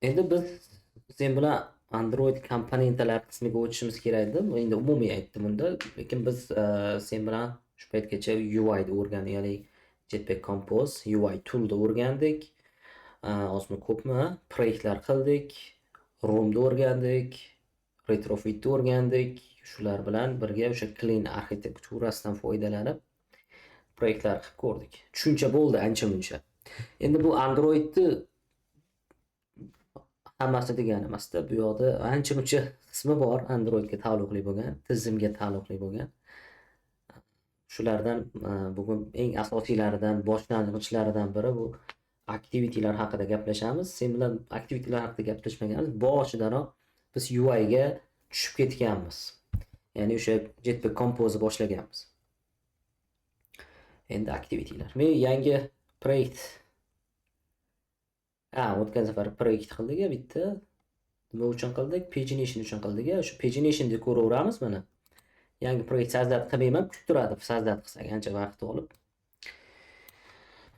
Endi biz sen bilan Android komponentalari qismiga o'tishimiz kerak edi. Endi umumiy aytdim unda. Lekin biz sen bilan shu paytgacha UI ni o'rgandik, ya'ni Jetpack Compose UI tool ni o'rgandik. Ozmi ko'pmi proyektlar qildik, ROM ni o'rgandik, Retrofit ni o'rgandik. Shular bilan birga o'sha clean arxitekturasidan foydalanib proyektlar qilib ko'rdik. Tushuncha bo'ldi ancha-muncha. Endi bu Androidni hammasi degani emasda, bu yoqda ancha-muncha qismi bor Androidga taalluqli bo'lgan, tizimga taalluqli bo'lgan. Shulardan bugun eng asosiylaridan, boshlang'ichlaridan biri bu aktivitilar haqida gaplashamiz. Sen bilan aktivitilar haqida gaplashmaganmiz. Boshidanoq biz UI ga tushib ketganmiz. Ya'ni o'sha Jetpack Compose boshlaganmiz. Endi aktivitilar. Men yangi proyekt o'tgan safar proyekt qildik bitta. Nima uchun qildik? Pagination uchun qildik. O'sha paginationni ko'raveramiz mana. Yangi proyekt sajdat qilmayman, kutib turadi. Sajdat qilsak ancha vaqt olib.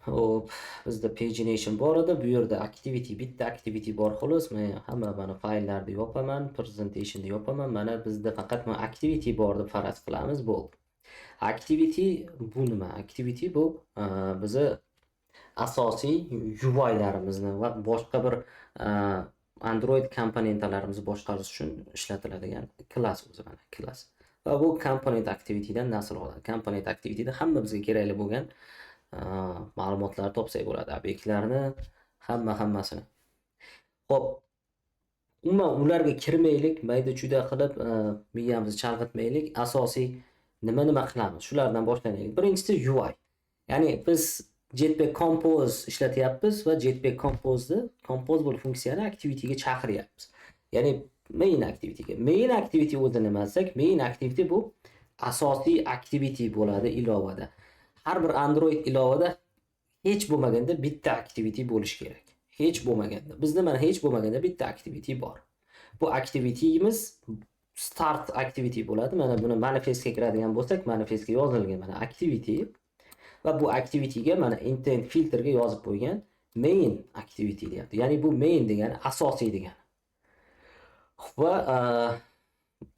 Hop, bizda pagination bor edi. Bu yerda activity, bitta activity bor xolos. Men hamma mana fayllarni yopaman, presentation'ni yopaman. Mana bizda faqat mana activity bor deb faraz qilamiz, bo'ldi. Activity bu nima? Activity bu bizni asosiy UI'larimizni va boshqa bir Android komponentlarimizni boshqarish uchun ishlatiladigan klass o'zi mana klass. Va bu component activitydan nasl oladi. Component activityda hamma bizga kerakli bo'lgan ma'lumotlarni topsak bo'ladi. Obyektlarni hammasini. Xo'p, umuman ularga kirmaylik, mayda-chuyda qilib miyamizni chalg'itmaylik. Asosiy nima qilamiz? Shulardan boshlaylik. Birinchisi UI. Ya'ni biz Jetpack Compose ishlatyapmiz va Jetpack Compose'ni composable funksiyani activityga chaqiryapmiz. Ya'ni main activityga. Main activity o'zi nima desak, main activity bu asosiy activity bo'ladi ilovada. Har bir Android ilovada hech bo'lmaganda bitta activity bo'lishi kerak. Hech bo'lmaganda. Bizda mana hech bo'lmaganda bitta activity bor. Bu activityimiz start activity bo'ladi. Mana buni manifestga kiradigan bo'lsak, manifestga yozilgan mana activity va bu activityga mana intent filterga yozib qo'ygan main activity deyapti. Ya'ni bu main degani asosiy degani. Va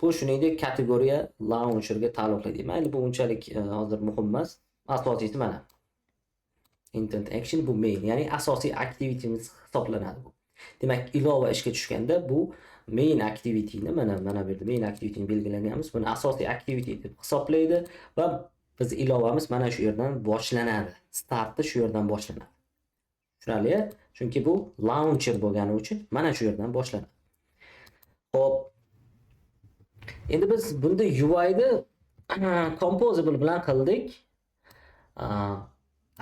bu shuningdek kategoriya launcherga taalluqli deyman. Mayli bu unchalik hozir muhim emas. Asosiysi mana intent action bu main, ya'ni asosiy aktivityimiz hisoblanadi bu. Demak, ilova ishga tushganda bu main activityni mana bu yerda main activityni belgilaganmiz. Buni asosiy activity deb hisoblaydi va biz ilovamiz mana shu yerdan boshlanadi. Startni shu yerdan boshlanadi. Tushunarli? Chunki bu launcher bo'lgani uchun mana shu yerdan boshlanadi. Xo'p. Endi biz bunda UI ni composable bilan qildik.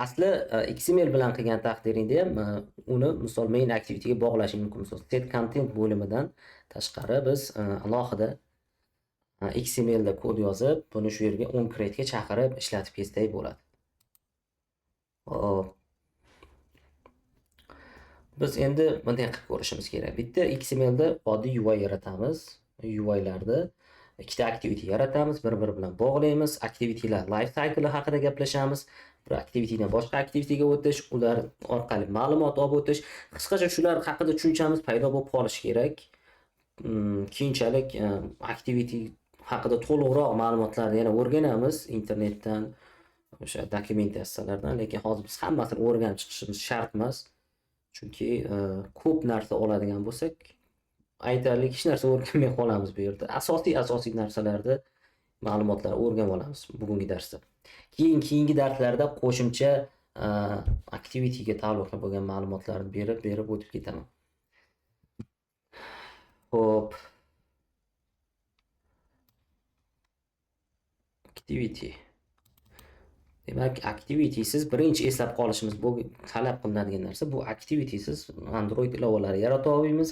Asli XML bilan qilgan taqdiringda ham uni misol main activityga bog'lashing mumkin. Misol set content bo'limidan tashqari biz alohida XML da kod yozib, buni shu yerga onCreate'ga chaqirib ishlatib ketsak bo'ladi. Hop. Biz endi bunday qilib ko'rishimiz kerak. Bitta XML da oddiy UI yaratamiz. UI'larda ikkita activity yaratamiz, bir-biri bilan bog'laymiz. Activitylar life cycle haqida gaplashamiz. Bir activitydan boshqa activityga o'tish, ular orqali ma'lumot olib o'tish. Qisqacha shular haqida tushunchamiz paydo bo'lib qolishi kerak. Keyinchalik activity haqida to'liqroq ma'lumotlarni yana o'rganamiz internetdan, o'sha dokumentatsiyalardan, lekin hozir biz hammasini o'rganib chiqishimiz shart emas. Chunki ko'p narsa oladigan bo'lsak, aytarlik hech narsa o'rganmay qolamiz bu yerda. Asosiy narsalarni ma'lumotlar o'rganib olamiz bugungi darsda. Keyingi darslarda qo'shimcha activityga taalluqli bo'lgan ma'lumotlarni berib o'tib ketaman. Xo'p. Activity. Demak, activitysiz birinchi eslab qolishimiz talab qilinadigan narsa bu activitysiz Android ilovalari yarata olmaymiz.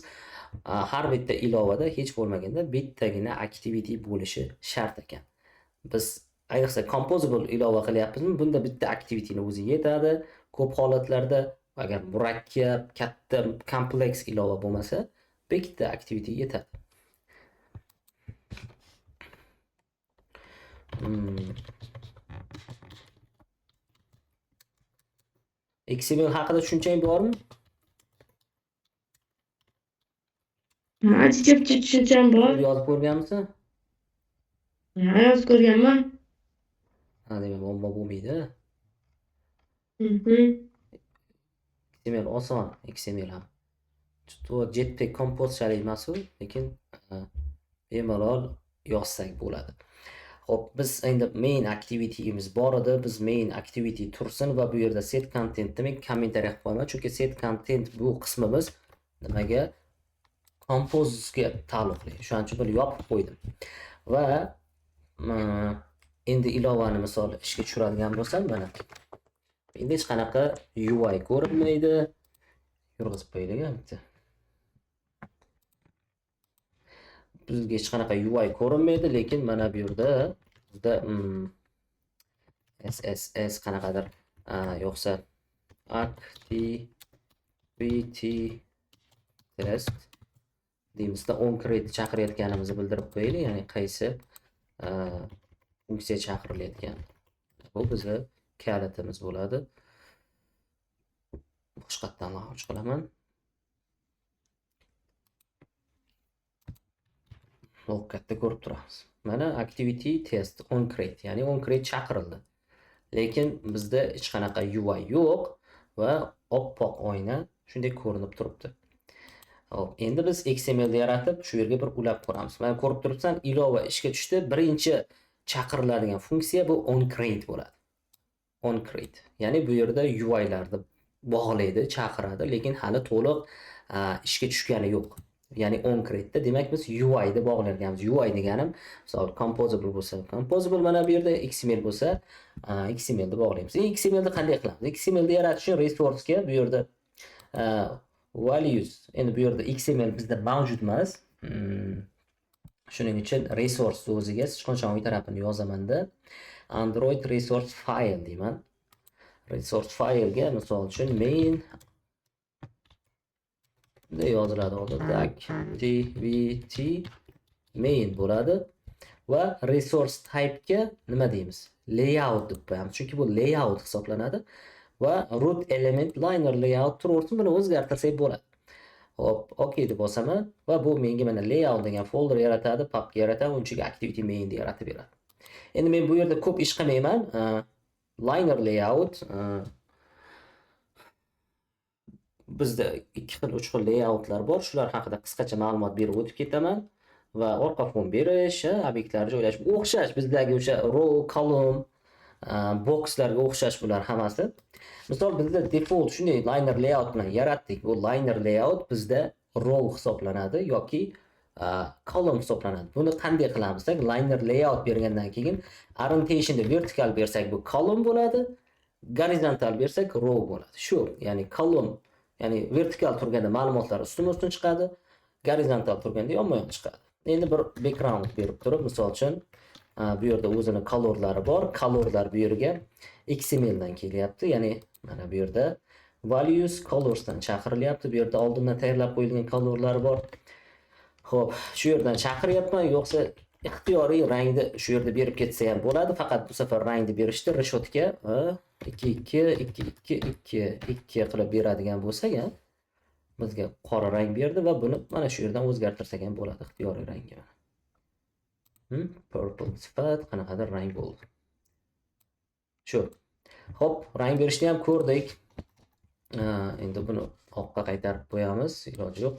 Har bitta ilovada hech bo'lmaganda bittagina activity bo'lishi shart ekan. Biz ayniqsa composable ilova qilyapmizmi, bunda bitta activityni o'zi yetadi. Ko'p holatlarda agar murakkab, katta, kompleks ilova bo'lmasa, bitta activity yetadi. XML haqida tushunchang bormi? Ha, chiqib tushuncham bor. Yozib ko'rganmisan? Ha, yozib ko'rganman. Ha, demak muammo bo'lmaydi. Mhm. XML oson, XML ham. Jetpack kompozitsiyali emas u, lekin bemalol yozsak bo'ladi. Xo'p, biz endi main activity'imiz bor edi. Biz main activity tursin va bu yerda set content demak kommentariy qilib qo'yaman, chunki set content bu qismimiz nimaga compose-ga taalluqli. Shuning uchun buni yopib qo'ydim. Va endi ilovani misol ishga tushiradigan bo'lsam, mana endi hech qanaqa UI ko'rinmaydi. Yurg'izib qo'yaylik bitta. Bizga hech qanaqa UI ko'rinmaydi, lekin mana bu yerda bizda SSS qanaqadir yo'qsa activity test deymizda onCreate chaqirayotganimizni bildirib qo'yaylik, ya'ni qaysi funksiya chaqirilayotgan. Bu bizni kalitimiz bo'ladi. Boshqatdan log'och qilaman. Katta ko'rib turamiz. Mana activity test onCreate, ya'ni onCreate chaqirildi. Lekin bizda hech qanaqa UI yo'q va oppoq oyna shunday ko'rinib turibdi. Hop, endi biz XML da yaratib, shu yerga bir ulab ko'ramiz. Mana ko'rib turibsan, ilova ishga tushdi. Birinchi chaqiriladigan funksiya bu onCreate bo'ladi. onCreate. Ya'ni bu yerda UI larni bog'laydi, chaqiradi, lekin hali to'liq ishga tushgani yo'q. Ya'ni onCreate da demak biz UI ni bog'layapmiz. UI deganim, misol composable bo'lsa, composable mana bu yerda XML bo'lsa, XML ni bog'laymiz. XML ni qanday qilamiz? XML ni yaratish uchun resource ga bu yerda values, endi bu yerda XML bizda mavjud emas. Shuning uchun resource so'ziga sichqonchamoy tarafini yozamanda Android resource file deyman. Resource file ga misol uchun main de yoziladi odatda activity main bo'ladi va resource type ga nima deymiz? Layout deb qo'yamiz, chunki bu layout hisoblanadi va root element liner layout turaversin, buni o'zgartirsak bo'ladi. Hop, OK deb bosaman va bu menga mana layout degan folder yaratadi, papka yaratadi, uni ichiga activity main deb yaratib beradi. Endi men bu yerda ko'p ish qilmayman. Liner layout bizda 2 xil 3 xil layoutlar bor. Shular haqida qisqacha ma'lumot berib o'tib ketaman va orqa fon berish, obyektlarni joylash o'xshash, bizdagi o'sha row, column, boxlarga o'xshash bular hammasi. Misol bizda default shunday liner layout bilan yaratdik. Bu liner layout bizda row hisoblanadi yoki column hisoblanadi. Buni qanday qilamiz? Liner layout bergandan keyin orientationda vertikal bersak bu column bo'ladi, horizontal bersak row bo'ladi. Shu, ya'ni column, ya'ni vertikal turganda ma'lumotlar ustma-ustun chiqadi, horizontal turganda yonma-yon chiqadi. Endi bir background berib turib, misol uchun bu yerda o'zini colorlari bor. Colorlar bu yerga XML dan kelyapti, ya'ni mana bu yerda values colors dan chaqirilyapti. Bu yerda oldindan tayyorlab qo'yilgan colorlari bor. Xo'p, shu yerdan chaqiryapman, yo'qsa ixtiyoriy rangni shu yerda berib ketsa ham bo'ladi. Faqat bu safar rangni berishdi reshotka 2 qilib beradigan bo'lsak, bizga qora rang berdi va buni mana shu yerdan o'zgartirsak ham bo'ladi ixtiyoriy rangga. Purple sifat qanaqadir rang bo'ldi. Shu. Xo'p, rang berishni ham ko'rdik. Endi buni oqqa qaytarib qo'yamiz, iloji yo'q.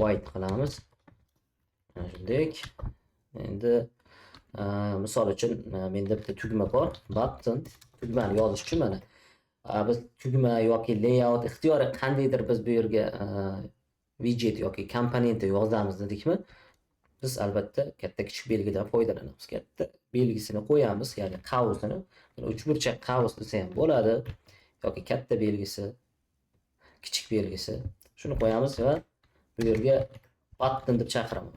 White qilamiz. Shunday. Endi misol uchun menda bitta tugma bor, button. Tugmani yozish uchun mana biz tugma yoki layout ixtiyoriy qandaydir biz bu yerga widget yoki komponentni yozamiz dedikmi? Biz albatta katta kichik belgidan foydalanamiz. Katta belgisini qo'yamiz, ya'ni qavsini. Uchburchak qavs desa ham bo'ladi yoki katta belgisi, kichik belgisi. Shuni qo'yamiz va bu yerga button deb chaqiraman.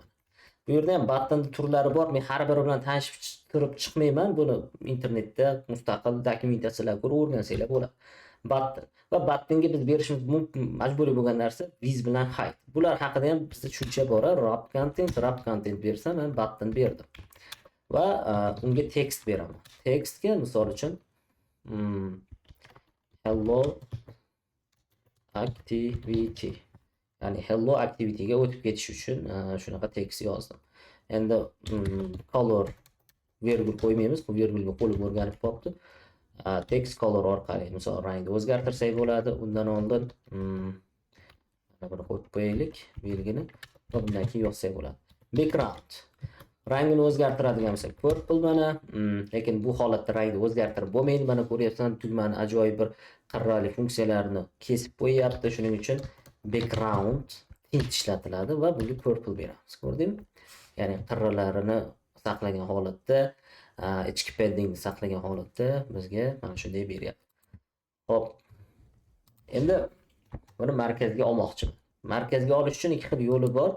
Bu yerda ham button turlari bor. Men har biri bilan tanishib turib chiqmayman. Buni internetda mustaqil dokumentatsiyalar ko'rib o'rgansanglar bo'ladi. Button va buttonga biz berishimiz majburiy bo'lgan narsa viz bilan height. Bular haqida ham bizda tushuncha bor. Wrap content bersam, men button berdim. Va unga text beraman. Textga misol uchun hello activity, ya'ni hello activity'ga o'tib ketish uchun shunaqa text yozdim. Endi color virgul qo'ymaymiz, bu virgulga qo'lib o'rganib qolibdi. Text color orqali misol rangni o'zgartirsak bo'ladi. Undan oldin mana buni qo'yib qo'yaylik belgini va bundan keyin yozsak bo'ladi. Background rangini o'zgartiradigan bo'lsak purple mana, lekin bu holatda rangni o'zgartirib bo'lmaydi. Mana ko'ryapsan, tugmani ajoyib bir qirrali funksiyalarini kesib qo'yapti. Shuning uchun background tint ishlatiladi va bunga purple beramiz. Ko'rdingmi? Ya'ni qirralarini saqlagan holatda, ichki paddingni saqlagan holatda bizga mana shunday beryapti. Xo'p. Endi buni markazga olmoqchiman. Markazga olish uchun ikki xil yo'li bor.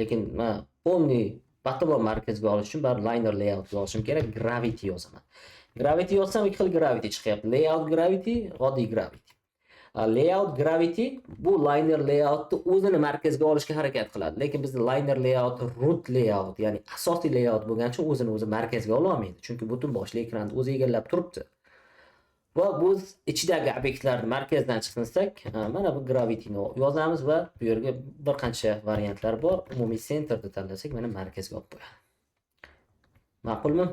Lekin men polniy battabor markazga olish uchun bar liner layout yozishim kerak. Gravity yozaman. Gravity yozsam ikki xil gravity chiqyapti. Layout gravity, oddiy gravity. Layout gravity bu liner layoutni o'zini markazga olishga harakat qiladi. Lekin bizda liner layout root layout, ya'ni asosiy layout bo'lgani uchun o'zini o'zi markazga ola olmaydi. Chunki butun boshli ekranni o'zi egallab turibdi. Va biz ichidagi obyektlarni markazdan chiqsinsak, mana bu gravityni yozamiz va bu yerga bir qancha variantlar bor. Umumiy centerni tanlasak, mana markazga olib qo'yadi. Ma'qulmi?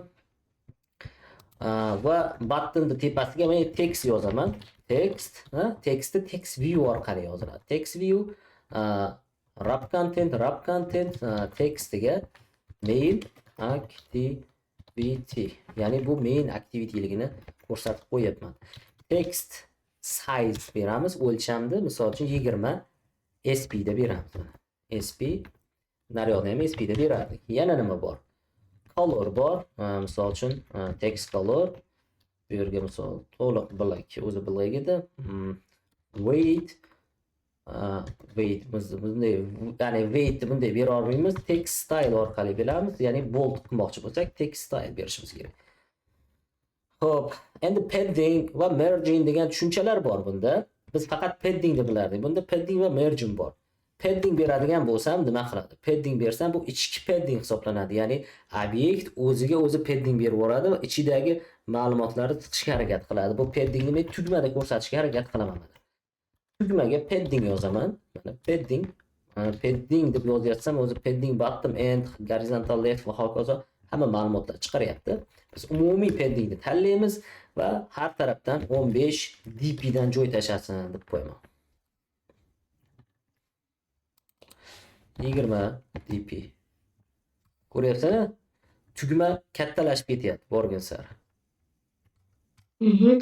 Va buttonning tepasiga men text yozaman. Textni text view orqali yoziladi. Text view wrap content textiga main activity, ya'ni bu main activityligini ko'rsatib qo'yapman. Text size beramiz, o'lchamni misol uchun 20 sp da beramiz. sp naryoqda ham sp da berardik. Yana nima bor? Color bor, misol uchun text color, bu yerga misol to'liq black, o'zi black edi. Weight bunday, ya'ni weight bunday bera olmaymiz. Text style orqali beramiz, ya'ni bold qilmoqchi bo'lsak text style berishimiz kerak. Xo'p, endi padding va margin degan tushunchalar bor bunda. Biz faqat padding deb bilardik. Bunda padding va margin bor. Padding beradigan bo'lsam nima qiladi? Padding bersam bu ichki padding hisoblanadi. Ya'ni obyekt o'ziga o'zi padding berib yuboradi va ichidagi ma'lumotlarni tiqishga harakat qiladi. Bu paddingni men tugmada ko'rsatishga harakat qilaman. Tugmaga padding yozaman. Mana padding deb yozyapsam, o'zi padding bottom end, horizontal left va hokazo hamma ma'lumotlar chiqaryapti. Biz umumiy paddingni tanlaymiz va har tarafdan 15 dp dan joy tashlasin deb qo'yaman. 20 dp. Ko'ryapsizmi? Tugma kattalashib ketyapti borgan sari.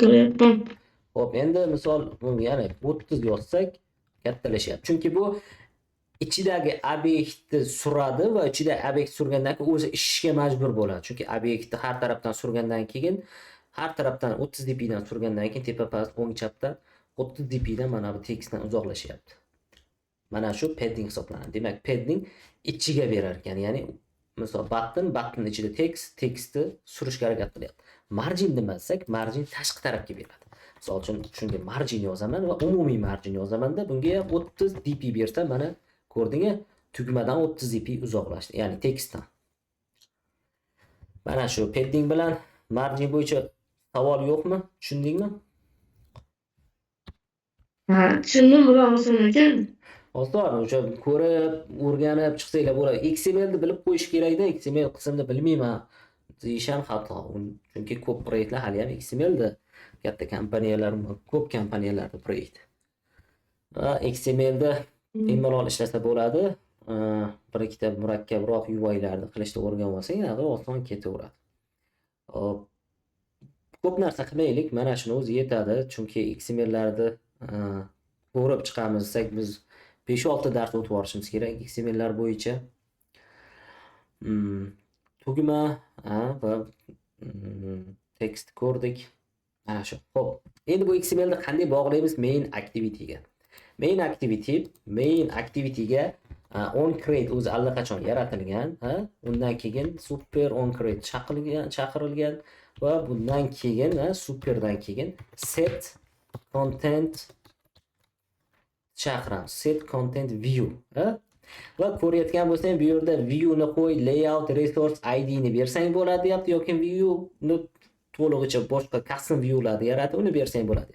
Ko'ryapman. Xo'p, endi misol yana 30 yozsak kattalashyapti. Chunki bu ichidagi obyektni suradi va ichida obyekt surgandan keyin o'zi ishga majbur bo'ladi. Chunki obyektni har tarafdan surgandan keyin, har tarafdan 30 dp dan surgandan keyin tepa past o'ng chapdan 30 dp dan mana bu tekstdan uzoqlashyapti. Mana shu padding hisoblanadi. Demak, padding ichiga berar ekan, ya'ni misol button ichida tekstni surishga harakat qilyapti. Margin demasak, margin tashqi tarafga beradi. Misol uchun shunga margin yozaman va umumiy margin yozamanda bunga 30 dp bersam, mana ko'rdingmi? Tugmadan 30 dp uzoqlashdi, ya'ni tekstdan. Mana shu padding bilan margin bo'yicha savol yo'qmi? Tushundingmi? Ha, tushundim, bular oson ekan. Oson, o'sha ko'rib, o'rganib chiqsanglar bo'ladi. XML ni bilib qo'yish kerak-da, XML qismini bilmayman deyish ham xato. Chunki ko'p proyektlar hali ham XML da katta kompaniyalar, ko'p kompaniyalarda proyekt. Va XML da bemalol ishlasa bo'ladi. Bir ikkita murakkabroq UI larni qilishni o'rganib olsang, oson ketaveradi. Hop. Ko'p narsa qilmaylik, mana shuni o'zi yetadi. Chunki XML larni ko'rib chiqamiz desak, biz 5-6 dars o'tib olishimiz kerak XML lar bo'yicha. Tugma va text ko'rdik. Mana shu. Xo'p. Endi bu XML ni qanday bog'laymiz main activity ga? Main activity ga onCreate o'zi allaqachon yaratilgan, undan keyin super onCreate chaqirilgan va bundan keyin superdan keyin set content chaqiramiz. Set content view, va ko'rayotgan bo'lsang, bu yerda view ni qo'y, layout resource id ni bersang bo'ladi deyapti, yoki view ni to'lig'icha boshqa custom view larni yaratib uni bersang bo'ladi.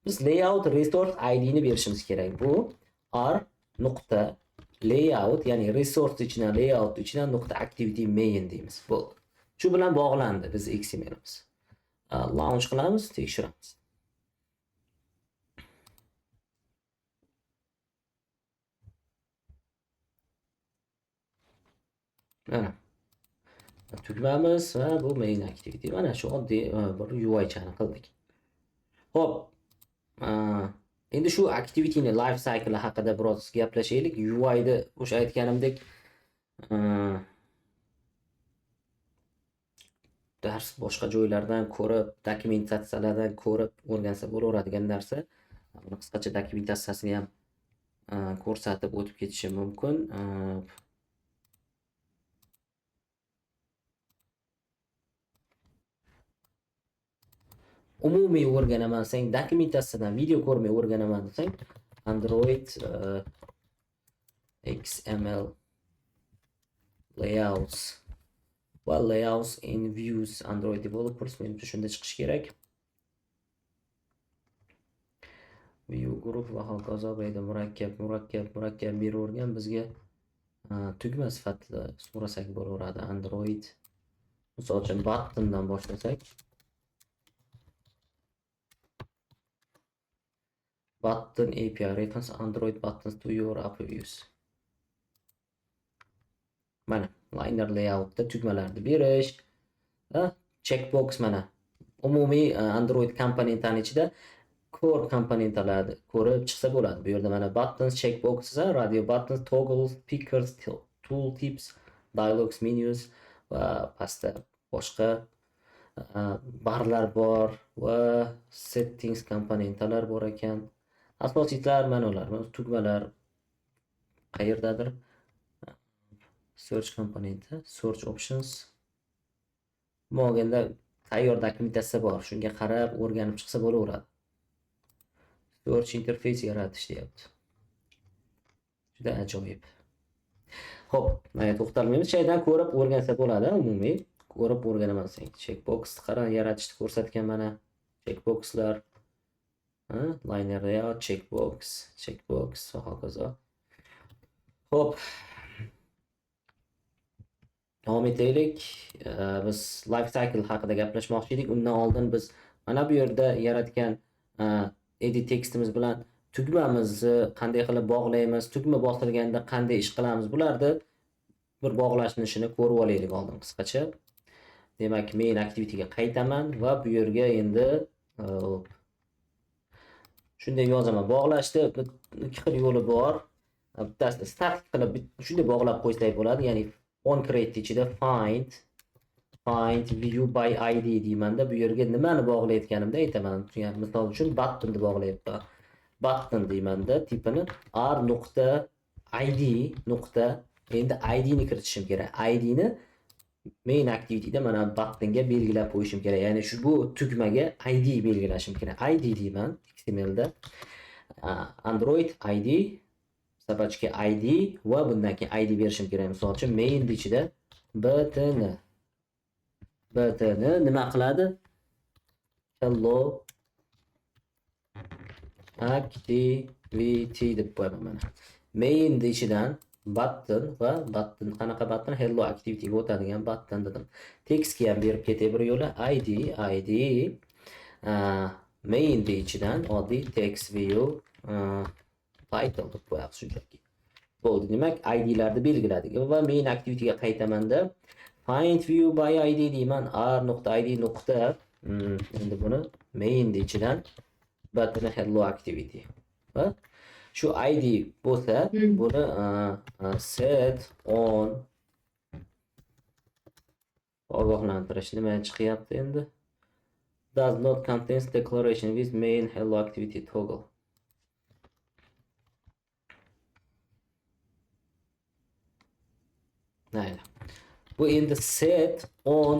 Biz layout resource id ni berishimiz kerak. Bu r nuqta layout, ya'ni resource ichidan layout ichidan nuqta activity main deymiz. Bo'ldi. Shu bilan bog'landi biz XMLimiz. Launch qilamiz, tekshiramiz. Mana tugmamiz va bu main activity. Mana shu oddiy bir UI chani qildik. Xo'p, endi shu activityni life cycle haqida biroz gaplashaylik. UI da o'sha aytganimdek dars boshqa joylardan ko'rib, dokumentatsiyalardan ko'rib o'rgansa bo'laveradigan narsa. Buni qisqacha dokumentatsiyasini ham ko'rsatib o'tib ketishim mumkin. Umumiy o'rganaman desang, dokumentatsiyadan video ko'rmay o'rganaman desang, Android XML layouts va layouts in views Android developers menimcha shunda chiqish kerak. View group va hokazo bayda murakkab beravergan bizga tugma sifatida so'rasak bo'laveradi. Android misol uchun buttondan boshlasak, button API reference Android buttons to your app views. Mana liner layoutda tugmalarni berish, checkbox mana umumiy Android komponentlarning ichida core komponentlarni ko'rib chiqsa bo'ladi. Bu yerda mana buttons, checkbox, radio buttons, toggles, pickers, tooltips, dialogues, menus va pastda boshqa barlar bor va settings komponentlar bor ekan. Asosiylar mana ular, tugmalar qayerdadir. Search komponenti, search options. Mogenda tayyor dokumentatsiya bor, shunga qarab o'rganib chiqsa bo'laveradi. Search interface yaratish deyapti. Juda ajoyib. Xo'p, mana to'xtalmaymiz. Shaydan ko'rib o'rgansa bo'ladi, umumiy ko'rib o'rganaman desang. Checkbox qara yaratishni ko'rsatgan mana checkboxlar. Liner layout, checkbox va hokazo. Xo'p. Davom etaylik. Biz life cycle haqida gaplashmoqchi edik. Undan oldin biz mana bu yerda yaratgan edit tekstimiz bilan tugmamizni qanday qilib bog'laymiz, tugma bosilganda qanday ish qilamiz, bularni bir bog'lashni ko'rib olaylik oldin qisqacha. Demak, main activityga qaytaman va bu yerga endi shunday yozaman. Bog'lashda ikki xil yo'li bor. Bittasi static qilib shunday bog'lab qo'ysak bo'ladi, ya'ni onCreate ichida find view by id deymanda, bu yerga nimani bog'layotganimda aytaman. Ya'ni misol uchun buttonni bog'layapman. Button deymanda, tipini r.id nuqta, endi id ni kiritishim kerak. Id ni main activityda mana buttonga belgilab qo'yishim kerak. Ya'ni shu bu tugmaga id belgilashim kerak. Id deyman XML da. Android id, sabachka id va bundan keyin id berishim kerak. Misol uchun main ichida btn nima qiladi? Hello activity deb qo'yaman mana. Main ichidan button va button qanaqa button? Hello activity ga o'tadigan button dedim. Tekstga ham berib ketay bir yo'la. id main ichidan oddiy text view title deb qo'yamiz shunchaki. Bo'ldi. Demak, idlarni belgiladik va main activity ga qaytamanda find view by id deyman. r.id nuqta endi buni main ichidan button hello activity. Va shu id bo'lsa, buni set on ogohlantirish nima chiqyapti endi? Does not contain declaration with main hello activity toggle. Mayli. Bu endi set on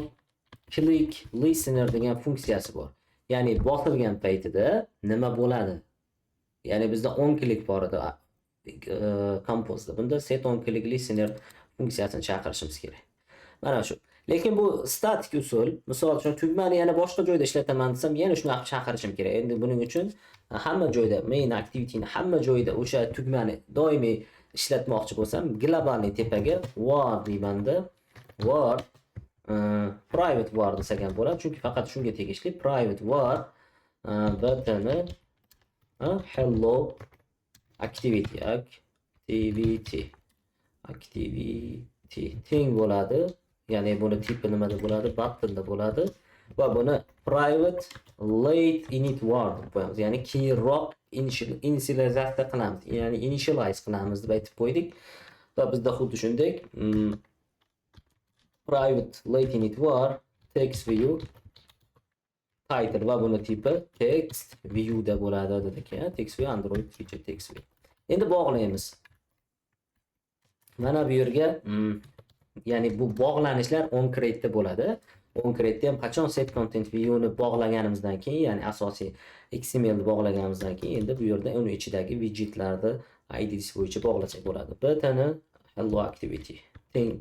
click listener degan funksiyasi bor. Ya'ni bosilgan paytida nima bo'ladi? Ya'ni bizda on click bor edi Compose'da. Bunda set on click listener funksiyasini chaqirishimiz kerak. Mana shu. Lekin bu statik usul. Misol uchun tugmani yana boshqa joyda ishlataman desam, yana shunaqa chaqirishim kerak. Endi buning uchun hamma joyda main activity'ni hamma joyda o'sha tugmani doimiy ishlatmoqchi bo'lsam, globalniy tepaga var deymanda, var private var desak ham bo'ladi, chunki faqat shunga tegishli private var button hello activity teng bo'ladi. Ya'ni buni tipi nimada bo'ladi? Buttonda bo'ladi va buni private late init var deb qo'yamiz. Ya'ni keyinroq initializatsiya qilamiz. Ya'ni initialize qilamiz deb aytib qo'ydik. Va bizda xuddi shunday private late init var text view title va buni tipi text view da bo'ladi dedik. Text view Android feature text view. Endi bog'laymiz. Mana bu yerga ya'ni bu bog'lanishlar onCreate'da bo'ladi. OnCreate'da ham qachon set content view'ni bog'laganimizdan keyin, ya'ni asosiy XMLni bog'laganimizdan keyin endi bu yerda uni ichidagi widgetlarni ID'si bo'yicha bog'lasak bo'ladi. Button hello activity teng.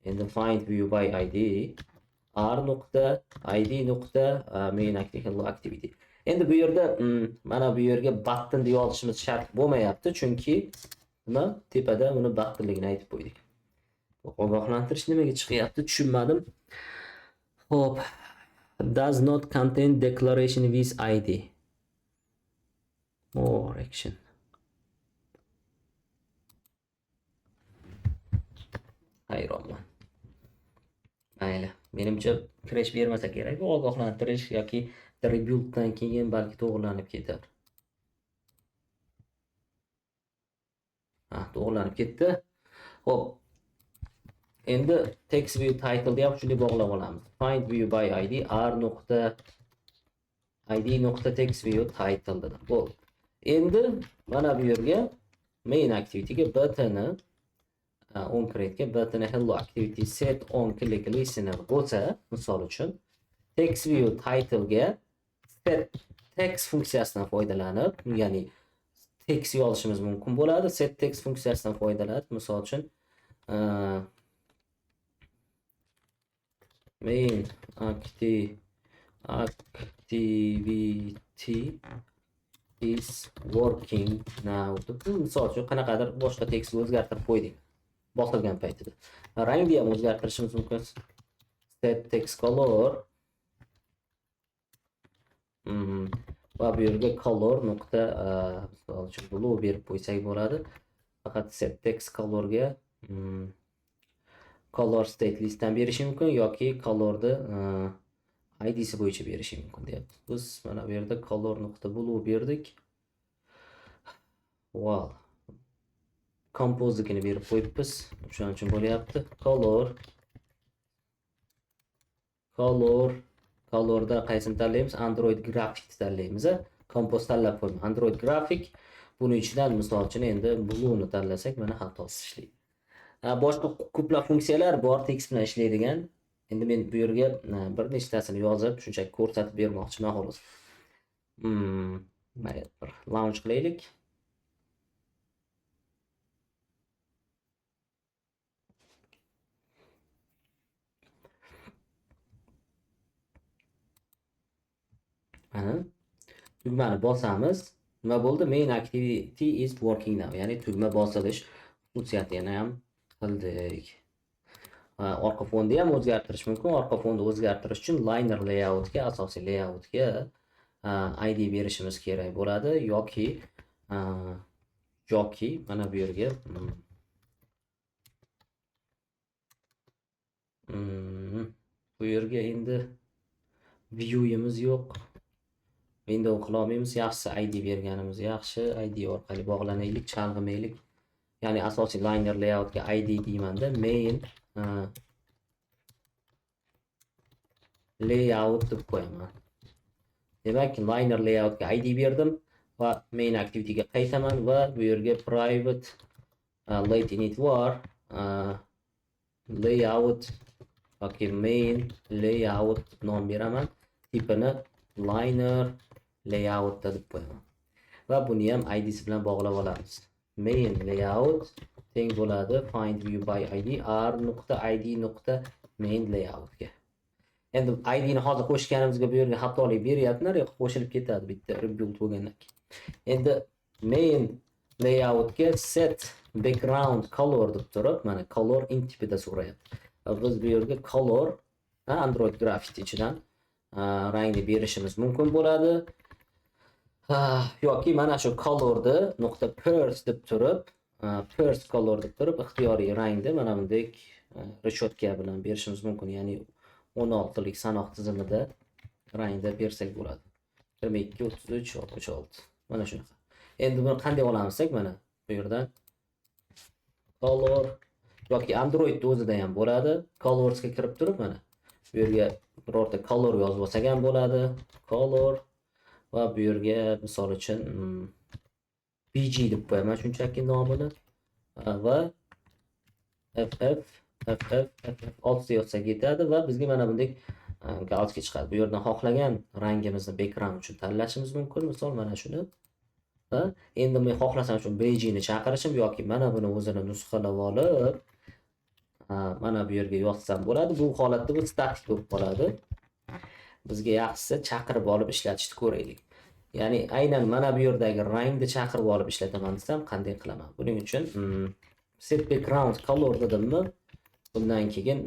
Endi find view by ID r.id.main activity hello activity. Endi bu yerda mana bu yerga button deb yozishimiz shart bo'lmayapti, chunki nima tepada uni buttonligini aytib qo'ydik. Ogohlantirish nimaga chiqyapti tushunmadim. Hop, does not contain declaration with ID. More action. Hayronman. Mayli, menimcha crash bermasa kerak bu ogohlantirish yoki rebuilddan keyin balki to'g'rilanib ketar. To'g'rilanib ketdi. Hop. Endi text view title deb shunday bog'lab olamiz. Find view by id r.id.text view title dedim. Bo'ldi. Endi mana bu yerga main activity ga button onCreate ga button hello activity set on click listener bo'lsa, misol uchun text view title ga set text funksiyasidan foydalanib, ya'ni text yozishimiz mumkin bo'ladi. Set text funksiyasidan foydalanib, misol uchun main activity is working now. Misol uchun qanaqadir boshqa tekstni o'zgartirib qo'ydik bosilgan paytida. Rangni ham o'zgartirishimiz mumkin. Set text color va bu yerga color nuqta misol uchun blue berib qo'ysak bo'ladi. Faqat set text colorga color state listdan berishi mumkin yoki colorni id'si bo'yicha berishi mumkin deyapti. Biz mana bu yerda color nuqta blue berdik. Wow. Compose'nikini berib qo'yibmiz. Shuning uchun bo'lyapti. Colorda qaysini tanlaymiz? Android Graphic tanlaymiz. Compose tanlab qo'ydim. Android Graphic. Buning ichidan misol uchun endi blue ni tanlasak mana xatosiz ishlaydi. Boshqa ko'plab funksiyalar bor tekst bilan ishlaydigan. Endi men bu yerga bir nechtasini yozib, shunchaki ko'rsatib bermoqchiman xolos. Mayli, bir launch qilaylik. Mana tugmani bosamiz. Nima bo'ldi? Main activity is working now. Ya'ni tugma bosilish xususiyatini ham qildik. Orqa fonni ham o'zgartirish mumkin. Orqa fonni o'zgartirish uchun liner layoutga, asosiy layoutga ID berishimiz kerak bo'ladi yoki mana bu yerga bu yerga endi view'imiz yo'q. Window qila olmaymiz. Yaxshi ID berganimiz yaxshi. ID orqali bog'lanaylik, chalg'imaylik. Ya'ni asosiy liner layoutga ID deymanda main layout deb qo'yaman. Demak, liner layoutga ID berdim va main activity ga qaytaman va bu yerga private late init var layout yoki main layout nom beraman. Tipini liner layout deb qo'yaman. Va buni ham ID'si bilan bog'lab olamiz. Main layout teng bo'ladi find view by id r.id. main layoutga. Endi ID ni hozir qo'shganimizga bu yerga xatolik beryapti, yo'q qo'shilib ketadi bitta rebuild bo'lgandan keyin. Endi main layoutga set background color deb turib, mana color intipida so'rayapti. Biz bu yerga color Android Graffiti ichidan rangni berishimiz mumkin bo'ladi. Yoki mana shu colorni .pers deb turib, pers color deb turib ixtiyoriy rangni mana bunday reshotka bilan berishimiz mumkin. Ya'ni 16 lik sanoq tizimida rangda bersak bo'ladi. 22, 33, 66. Mana shunaqa. Endi buni qanday olamisak, mana bu yerdan color yoki Android o'zida ham bo'ladi. Colorsga kirib turib, mana bu yerga birorta color yozib olsak ham bo'ladi. Color va bu yerga misol uchun BG deb qo'yaman shunchaki nomini va FF 6 yozsak yetadi va bizga mana bunday galaktika chiqadi. Bu yerdan xohlagan rangimizni background uchun tanlashimiz mumkin. Misol mana shuni. Endi men xohlasam shu BG ni chaqirishim yoki mana buni o'zini nusxalab olib mana bu yerga yozsam bo'ladi. Bu holatda bu statik bo'lib qoladi. Bizga yaxshisi chaqirib olib ishlatishni ko'raylik. Ya'ni aynan mana bu yerdagi rangni chaqirib olib ishlataman desam qanday qilaman? Buning uchun set background color dedimmi? Bundan keyin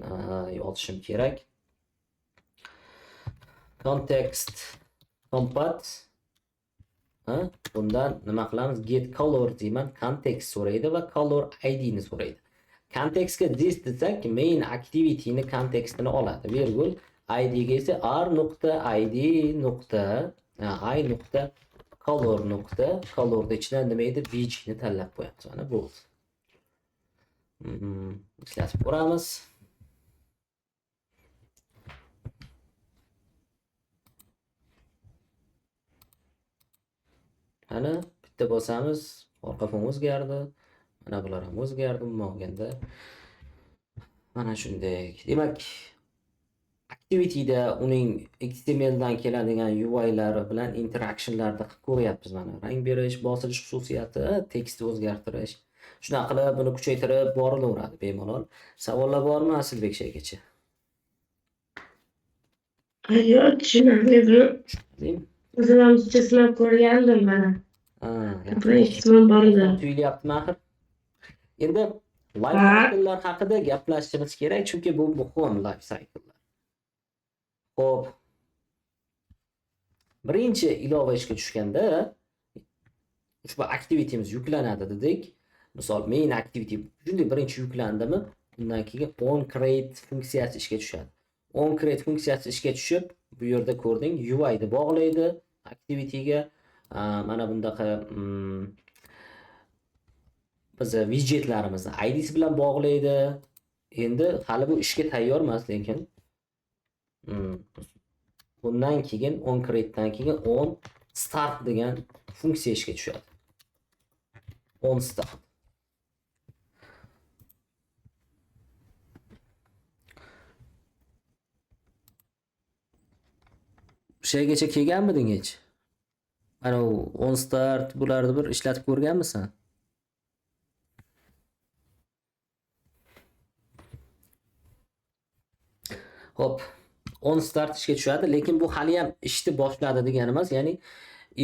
yozishim kerak. Context compat. Bundan nima qilamiz? Get color deyman. Context so'raydi va color ID ni so'raydi. Contextga this desak, main activity ni contextini oladi. Virgul id ga esa r.id. colorni ichidan nima edi? BG ni tanlab qo'yamiz. Mana bo'ldi. Ishlatib ko'ramiz. Mana bitta bosamiz, orqa fon o'zgardi. Mana bular ham o'zgardi olganda. Mana shunday. Demak, activity da uning XML dan keladigan UI lari bilan interactionlarni ko'ryapmiz. Mana rang berish, bosilish xususiyati, tekstni o'zgartirish. Shuna qilib buni kuchaytirib borilaveradi bemalol. Savollar bormi Asilbek shaygacha? Yo'q, tushunarli. O'zim ham sinab ko'rgandim mana. Qisman bor edi. Tuyulyaptimi axir? Endi life cycle'lar haqida gaplashishimiz kerak, chunki bu muhim life cycle'lar. Xo'p. Birinchi ilova ishga tushganda ushbu activity'miz yuklanadi dedik. Misol main activity shunday birinchi yuklandimi, undan keyin onCreate funksiyasi ishga tushadi. OnCreate funksiyasi ishga tushib, bu yerda ko'rding, UI ni bog'laydi activity'ga. Mana bundaqa biz widgetlarimizni ID'si bilan bog'laydi. Endi hali bu ishga tayyor emas, lekin bundan keyin onCreate'dan keyin onStart degan funksiya ishga tushadi. onStart. Shaygacha kelganmiding hech? Mana onStart bularni bir ishlatib ko'rganmisan? Hop, onStart ishga tushadi, lekin bu hali ham ishni boshladi degani emas, ya'ni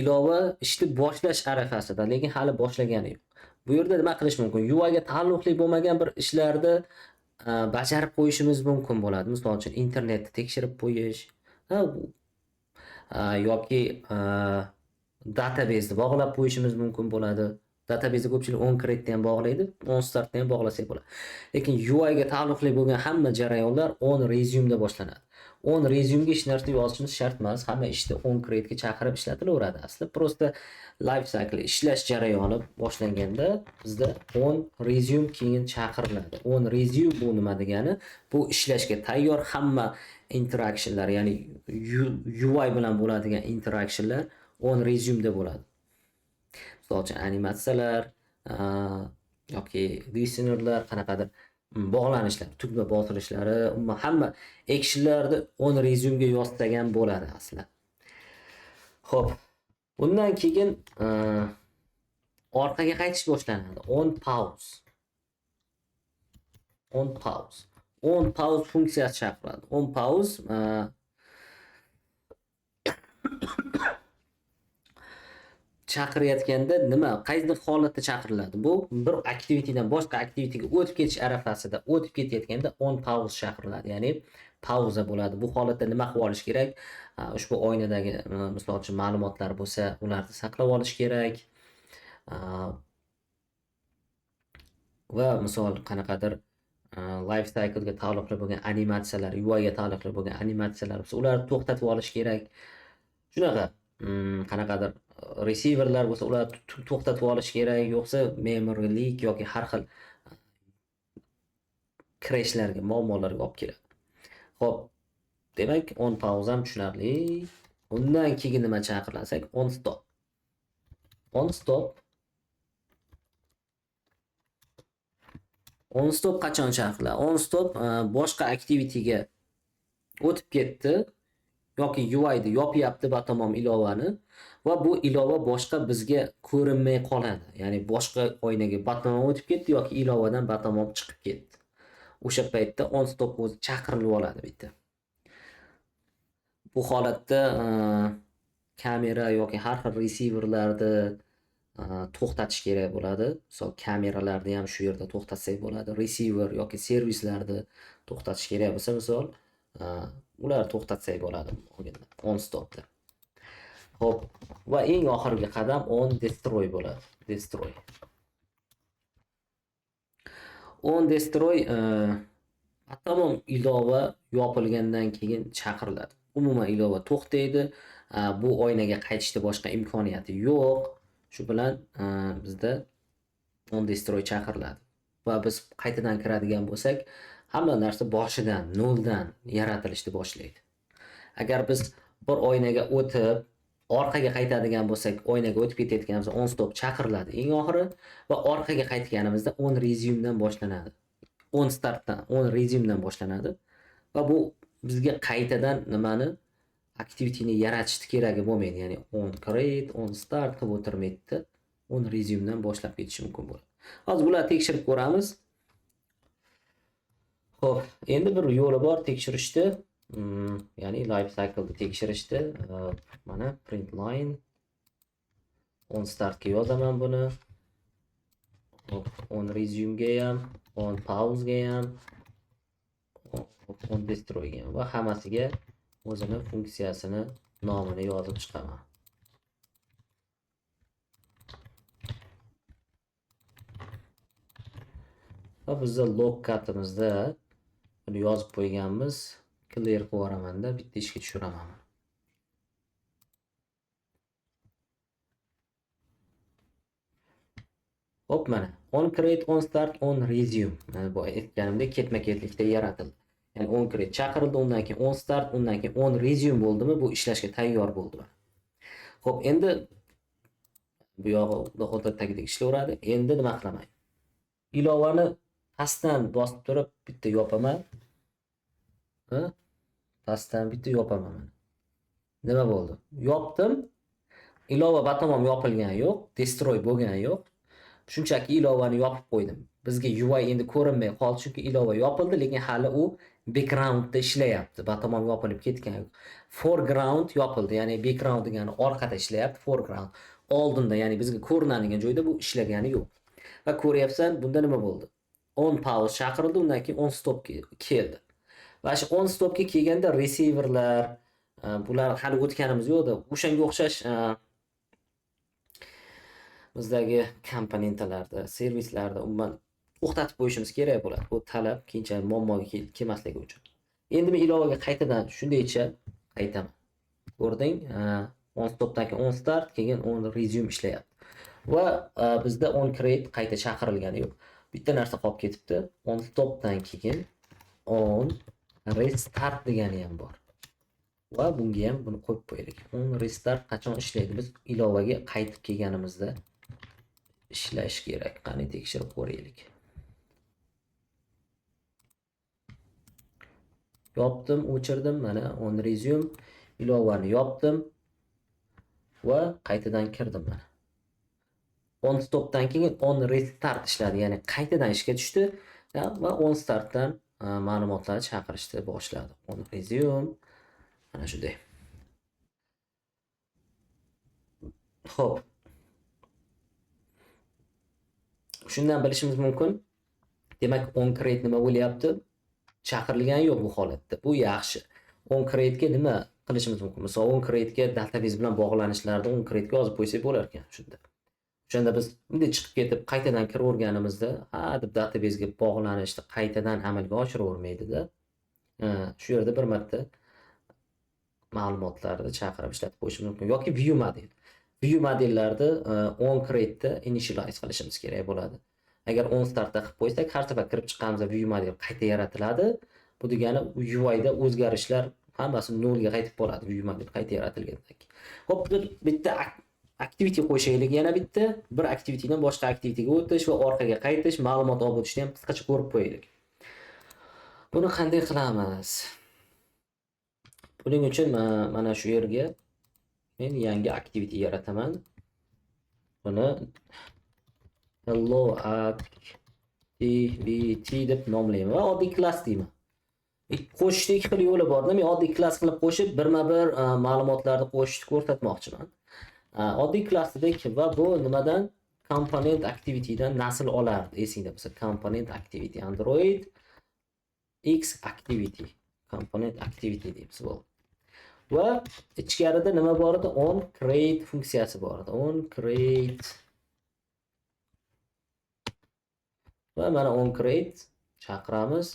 ilova ishni boshlash arafasida, lekin hali boshlagani yo'q. Bu yerda nima qilish mumkin? UI ga taalluqli bo'lmagan bir ishlarni bajarib qo'yishimiz mumkin bo'ladi. Misol uchun internetni tekshirib qo'yish, yoki database ni bog'lab qo'yishimiz mumkin bo'ladi. Database ko'pchilik onCreate ham bog'laydi, onStart ham bog'lasak bo'ladi. Lekin UI ga taalluqli bo'lgan hamma jarayonlar onResume da boshlanadi. OnResume ga hech narsa yozishimiz shart emas. Hamma ishni onCreate ga chaqirib ishlatilaveradi. Aslida prosta life cycle ishlash jarayoni boshlanganda bizda onResume keyin chaqiriladi. OnResume bu nima degani? Bu ishlashga tayyor hamma interactionlar, ya'ni UI bilan bo'ladigan interactionlar onResume da bo'ladi. Misol uchun animatsiyalar yoki listenerlar, qanaqadir bog'lanishlar, tugma bosilishlari, hamma actionlarni onResume ga yozsak ham bo'ladi aslida. Xo'p, bundan keyin orqaga qaytish boshlanadi. On pause. on pause funksiyasi chaqiriladi. On pause chaqirayotganda nima, qaysi holatda chaqiriladi? Bu bir aktivitidan boshqa aktivitiga o'tib ketish arafasida o'tib ketayotganda on pause chaqiriladi. Ya'ni pauza bo'ladi. Bu holatda nima qilib olish kerak? Ushbu oynadagi misol uchun ma'lumotlar bo'lsa, ularni saqlab olish kerak. Va misol qanaqadir life cycle ga taalluqli bo'lgan animatsiyalar, UI ga taalluqli bo'lgan animatsiyalar bo'lsa, ularni to'xtatib olish kerak. Shunaqa qanaqadir receiverlar bo'lsa, ularni to'xtatib olish kerak, yo'qsa memory leak yoki har xil crashlarga, muammolarga olib keladi. Xo'p, demak, on pause ham tushunarli. Undan keyin nima chaqirlasak, on stop. On stop qachon chaqiriladi? On stop boshqa aktivitiga o'tib ketdi yoki UI ni yopyapti batamom ilovani va bu ilova boshqa bizga ko'rinmay qoladi. Ya'ni boshqa oynaga batamom o'tib ketdi yoki ilovadan batamom chiqib ketdi. O'sha paytda on stop o'zi chaqirilib oladi bitta. Bu holatda kamera yoki har xil receiverlarni to'xtatish kerak bo'ladi. Misol kameralarni ham shu yerda to'xtatsak bo'ladi. Receiver yoki servislarni to'xtatish kerak bo'lsa, misol ularni to'xtatsak bo'ladi on stopda. Xo'p, va eng oxirgi qadam on destroy bo'ladi. Destroy. On destroy tamom ilova yopilgandan keyin chaqiriladi. Umuman ilova to'xtaydi. Bu oynaga qaytishda boshqa imkoniyati yo'q. Shu bilan bizda on destroy chaqiriladi. Va biz qaytadan kiradigan bo'lsak, hamma narsa boshidan, noldan yaratilishni boshlaydi. Agar biz bir oynaga o'tib, orqaga qaytadigan bo'lsak, oynaga o'tib ketayotganimizda on stop chaqiriladi eng oxiri va orqaga qaytganimizda on resumedan boshlanadi. On startdan, on resumedan boshlanadi va bu bizga qaytadan nimani aktivitini yaratishni keragi bo'lmaydi. Ya'ni on create, on start qilib o'tirmaydi. On resumedan boshlab ketishi mumkin bo'ladi. Hozir bularni tekshirib ko'ramiz. Xo'p, endi bir yo'li bor tekshirishda, ya'ni life cycle ni tekshirishda, mana print line on start ga yozaman buni. On resume ga ham, on pause ga ham, on destroy ga ham va hammasiga o'zini funksiyasini nomini yozib chiqaman. Va bizda log katimizda buni yozib qo'yganmiz. Clear qilib yuboraman-da, bitta ishga tushiraman. Hop, mana on create, on start, on resume. Mana bu aytganimdek ketma-ketlikda yaratildi. Ya'ni on create chaqirildi, undan keyin on start, undan keyin on resume bo'ldimi, bu ishlashga tayyor bo'ldi. Xo'p, endi bu yog'i odatdagidek ishlayveradi. Endi nima qilaman? Ilovani pastdan bosib turib bitta yopaman. Pastdan bitta yopaman. Nima bo'ldi? Yopdim. Ilova batamom yopilgani yo'q, destroy bo'lgani yo'q. Shunchaki ilovani yopib qo'ydim. Bizga UI endi ko'rinmay qoldi, chunki ilova yopildi, lekin hali u backgroundda ishlayapti. Batamom yopilib ketgan. Foreground yopildi, ya'ni background degani orqada ishlayapti, foreground oldinda, ya'ni bizga ko'rinadigan joyda bu ishlagani yo'q. Va ko'ryapsan, bunda nima bo'ldi? On pause chaqirildi, undan keyin on stop keldi. Va shu on stopga kelganda receiverlar, bular hali o'tganimiz yo'qda. O'shanga o'xshash bizdagi komponentlarda, servislarda umuman to'xtatib qo'yishimiz kerak bo'ladi. Bu talab keyinchalik muammoga kelmasligi uchun. Endi men ilovaga qaytadan shundaycha qaytaman. Ko'rding? On stopdan keyin on start, keyin on resume ishlayapti. Va bizda on create qayta chaqirilgani yo'q. Bitta narsa qolib ketibdi. On stopdan keyin on restart degani ham bor. Va bunga ham buni qo'yib qo'yaylik. On restart qachon ishlaydi? Biz ilovaga qaytib kelganimizda ishlash kerak. Qani tekshirib ko'raylik. Yopdim, o'chirdim, mana on resume, ilovani yopdim va qaytadan kirdim mana. On stopdan keyin on restart ishladi, ya'ni qaytadan ishga tushdi va on startdan ma'lumotlarni chaqirishni boshladi. On resume mana shunday. Xo'p. Shundan bilishimiz mumkin. Demak, on create nima bo'lyapti? Chaqirilgani yo'q bu holatda. Bu yaxshi. On create ga nima qilishimiz mumkin? Masalan, on create ga database bilan bog'lanishlarni on create ga yozib qo'ysak bo'lar ekan shunda. O'shanda biz bunday chiqib ketib qaytadan kirib o'rganimizda, deb database ga bog'lanishni qaytadan amalga oshiravermaydi-da. Shu yerda bir marta ma'lumotlarni chaqirib ishlatib qo'yishimiz mumkin yoki view model. View modellarni on create da initialize qilishimiz kerak bo'ladi. Agar on startda qilib qo'ysak, har safar kirib chiqqanimizda view model qayta yaratiladi. Bu degani UI da o'zgarishlar hammasi 0 ga qaytib boradi view model qayta yaratilgandan keyin. Xo'p, bitta activity qo'shaylik, yana bitta bir activitydan boshqa activityga o'tish va orqaga qaytish, ma'lumot olib o'tishni ham qisqacha ko'rib qo'yaylik. Buni qanday qilamiz? Buning uchun mana shu yerga men yangi activity yarataman. Buni hello activity deb nomlayman va oddiy klass deyman. Qo'shishning ikki xil yo'li bor. Men oddiy klass qilib qo'shib, birma-bir ma'lumotlarni qo'shishni ko'rsatmoqchiman. Oddiy klassdek va bu nimadan? Component activity dan nasl olardi. Esingda bo'lsa, component activity Android X activity, component activity deymiz bu. Va ichkarida nima bor edi? On create funksiyasi bor edi. On create va mana on create chaqiramiz.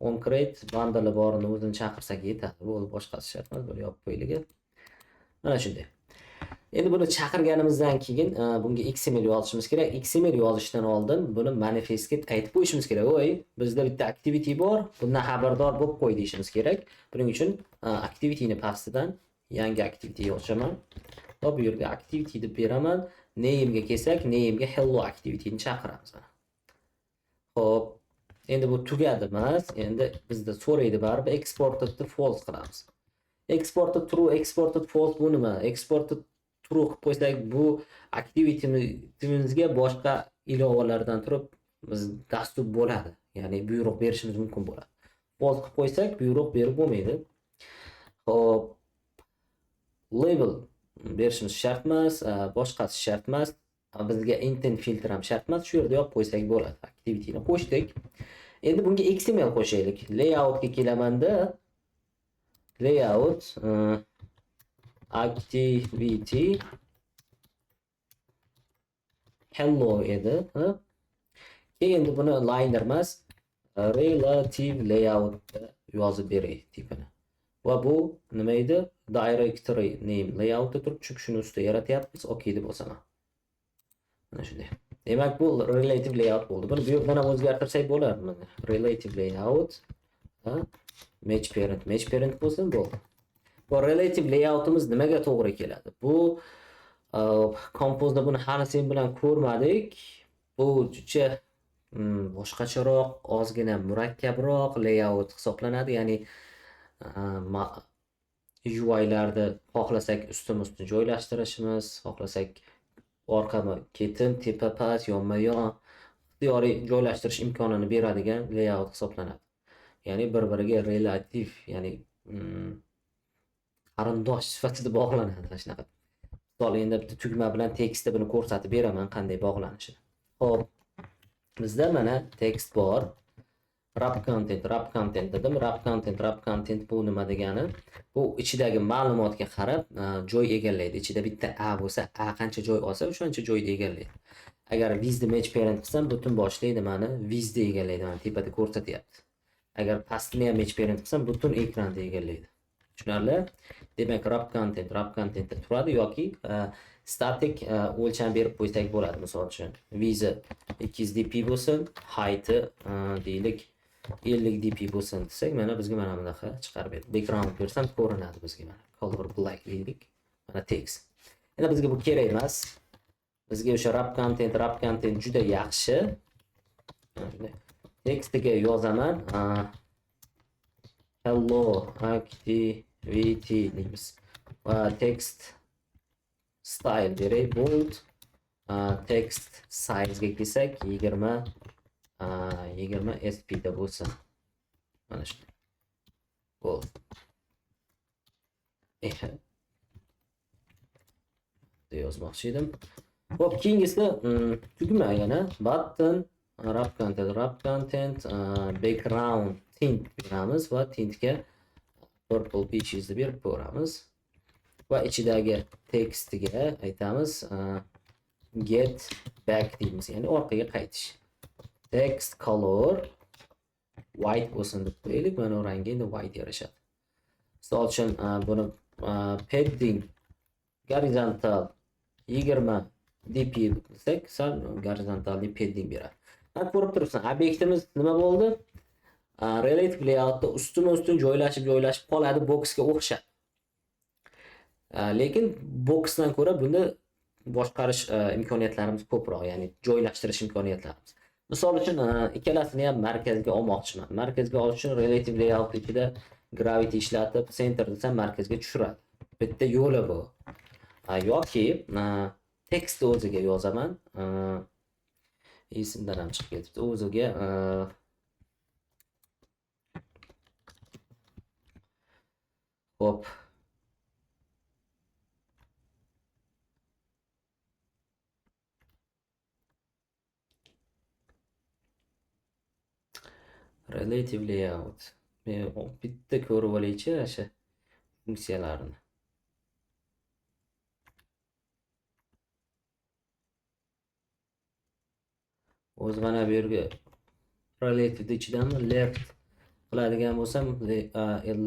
On create bundle borini o'zini chaqirsak yetadi. Bu boshqasi shart emas, buni yopib qo'yaylik. Mana shunday. Endi buni chaqirganimizdan keyin bunga XML yozishimiz kerak. XML yozishdan oldin buni manifestga aytib qo'yishimiz kerak. Voy, bizda bitta activity bor, bundan xabardor bo'lib qo'y deyishimiz kerak. Buning uchun activityni pastidan yangi activity yozaman. Va bu yerga activity deb beraman. Name ga kelsak, name ga hello activity ni chaqiramiz. Xo'p, endi bu tugadi emas. Endi bizda so'raydi baribir exported to false qilamiz. Exported true, exported false bu nima? Exported true qilib qo'ysak, bu activity'mizga boshqa ilovalardan turib biz dastur bo'ladi. Ya'ni buyruq berishimiz mumkin bo'ladi. False qilib qo'ysak, buyruq berib bo'lmaydi. Xo'p, label berishimiz shart emas, boshqasi shart emas. Bizga intent filter ham shart emas. Shu yerda yopib qo'ysak bo'ladi. Activity'ni qo'shdik. Endi bunga XML qo'shaylik. Layout ga kelamanda layout activity hello edi. Keyin buni liner emas, relative layout yozib beray tipini. Va bu nima edi? Directory name layout turib, chunki shuni ustida yaratyapmiz. Okay deb bosaman. Mana shunday. Demak, bu relative layout bo'ldi. Buni bu yerdan ham o'zgartirsak bo'ladimi? Relative layout match parent bo'lsin bo'ldi. Bu relative layoutimiz nimaga to'g'ri keladi? Bu Compose'da buni hali sen bilan ko'rmadik. Bu juda boshqacharoq, ozgina murakkabroq layout hisoblanadi. Ya'ni UI'larni xohlasak ustma-ust joylashtirishimiz, xohlasak orqama ketim, tepa pas, yonma-yon ixtiyoriy joylashtirish imkonini beradigan layout hisoblanadi. Ya'ni bir-biriga relativ, ya'ni qarindosh sifatida bog'lanadi shunaqa. Misol endi bitta tugma bilan tekstda buni ko'rsatib beraman qanday bog'lanishini. Xo'p, bizda mana tekst bor. Wrap content dedim. Wrap content bu nima degani? Bu ichidagi ma'lumotga qarab joy egallaydi. Ichida bitta a bo'lsa, a qancha joy olsa, o'shancha joyda egallaydi. Agar with match parent qilsam, butun boshlaydi, mana with da egallaydi, mana tepada ko'rsatyapti. Agar pastni ham match parent qilsam, butun ekranda egallaydi. Tushunarli? Demak, wrap contentda turadi yoki static o'lcham berib qo'ysak bo'ladi. Misol uchun, width 200 dp bo'lsin, height deylik 50 dp bo'lsin desak, mana bizga mana bunaqa chiqarib beradi. Background bersam ko'rinadi bizga mana. Color black deylik. Mana text. Endi bizga bu kerak emas. Bizga o'sha wrap content juda yaxshi. Textiga yozaman. Hello activity deymiz. Va text style beray, bold. Text size ga kelsak 20 sp da bo'lsin. Mana shu. Bo'ldi. Yozmoqchi edim. Xo'p, keyingisi tugma yana button, wrap content, background tint beramiz va tintga purple peaches deb berib ko'ramiz. Va ichidagi tekstiga aytamiz get back deymiz, ya'ni orqaga qaytish. Text color white bo'lsin deb qo'yaylik. Mana bu rangi endi white yarashadi. Misol uchun buni padding horizontal 20 dp desak, sal horizontal padding beradi. Mana ko'rib turibsan, obyektimiz nima bo'ldi? Relative layoutda ustma-ustun joylashib qoladi, boxga o'xshab. Lekin boxdan ko'ra buni boshqarish imkoniyatlarimiz ko'proq, ya'ni joylashtirish imkoniyatlarimiz. Misol uchun ikkalasini ham markazga olmoqchiman. Markazga olish uchun relative layout ichida gravity ishlatib center desam markazga tushiradi. Bitta yo'li bu. Yoki tekstni o'ziga yozaman. Esimdan ham chiqib ketibdi. O'ziga hop relative layout. Men bitta ko'rib olaychi o'sha funksiyalarini. O'z mana bu yerga relative ichidan left qiladigan bo'lsam,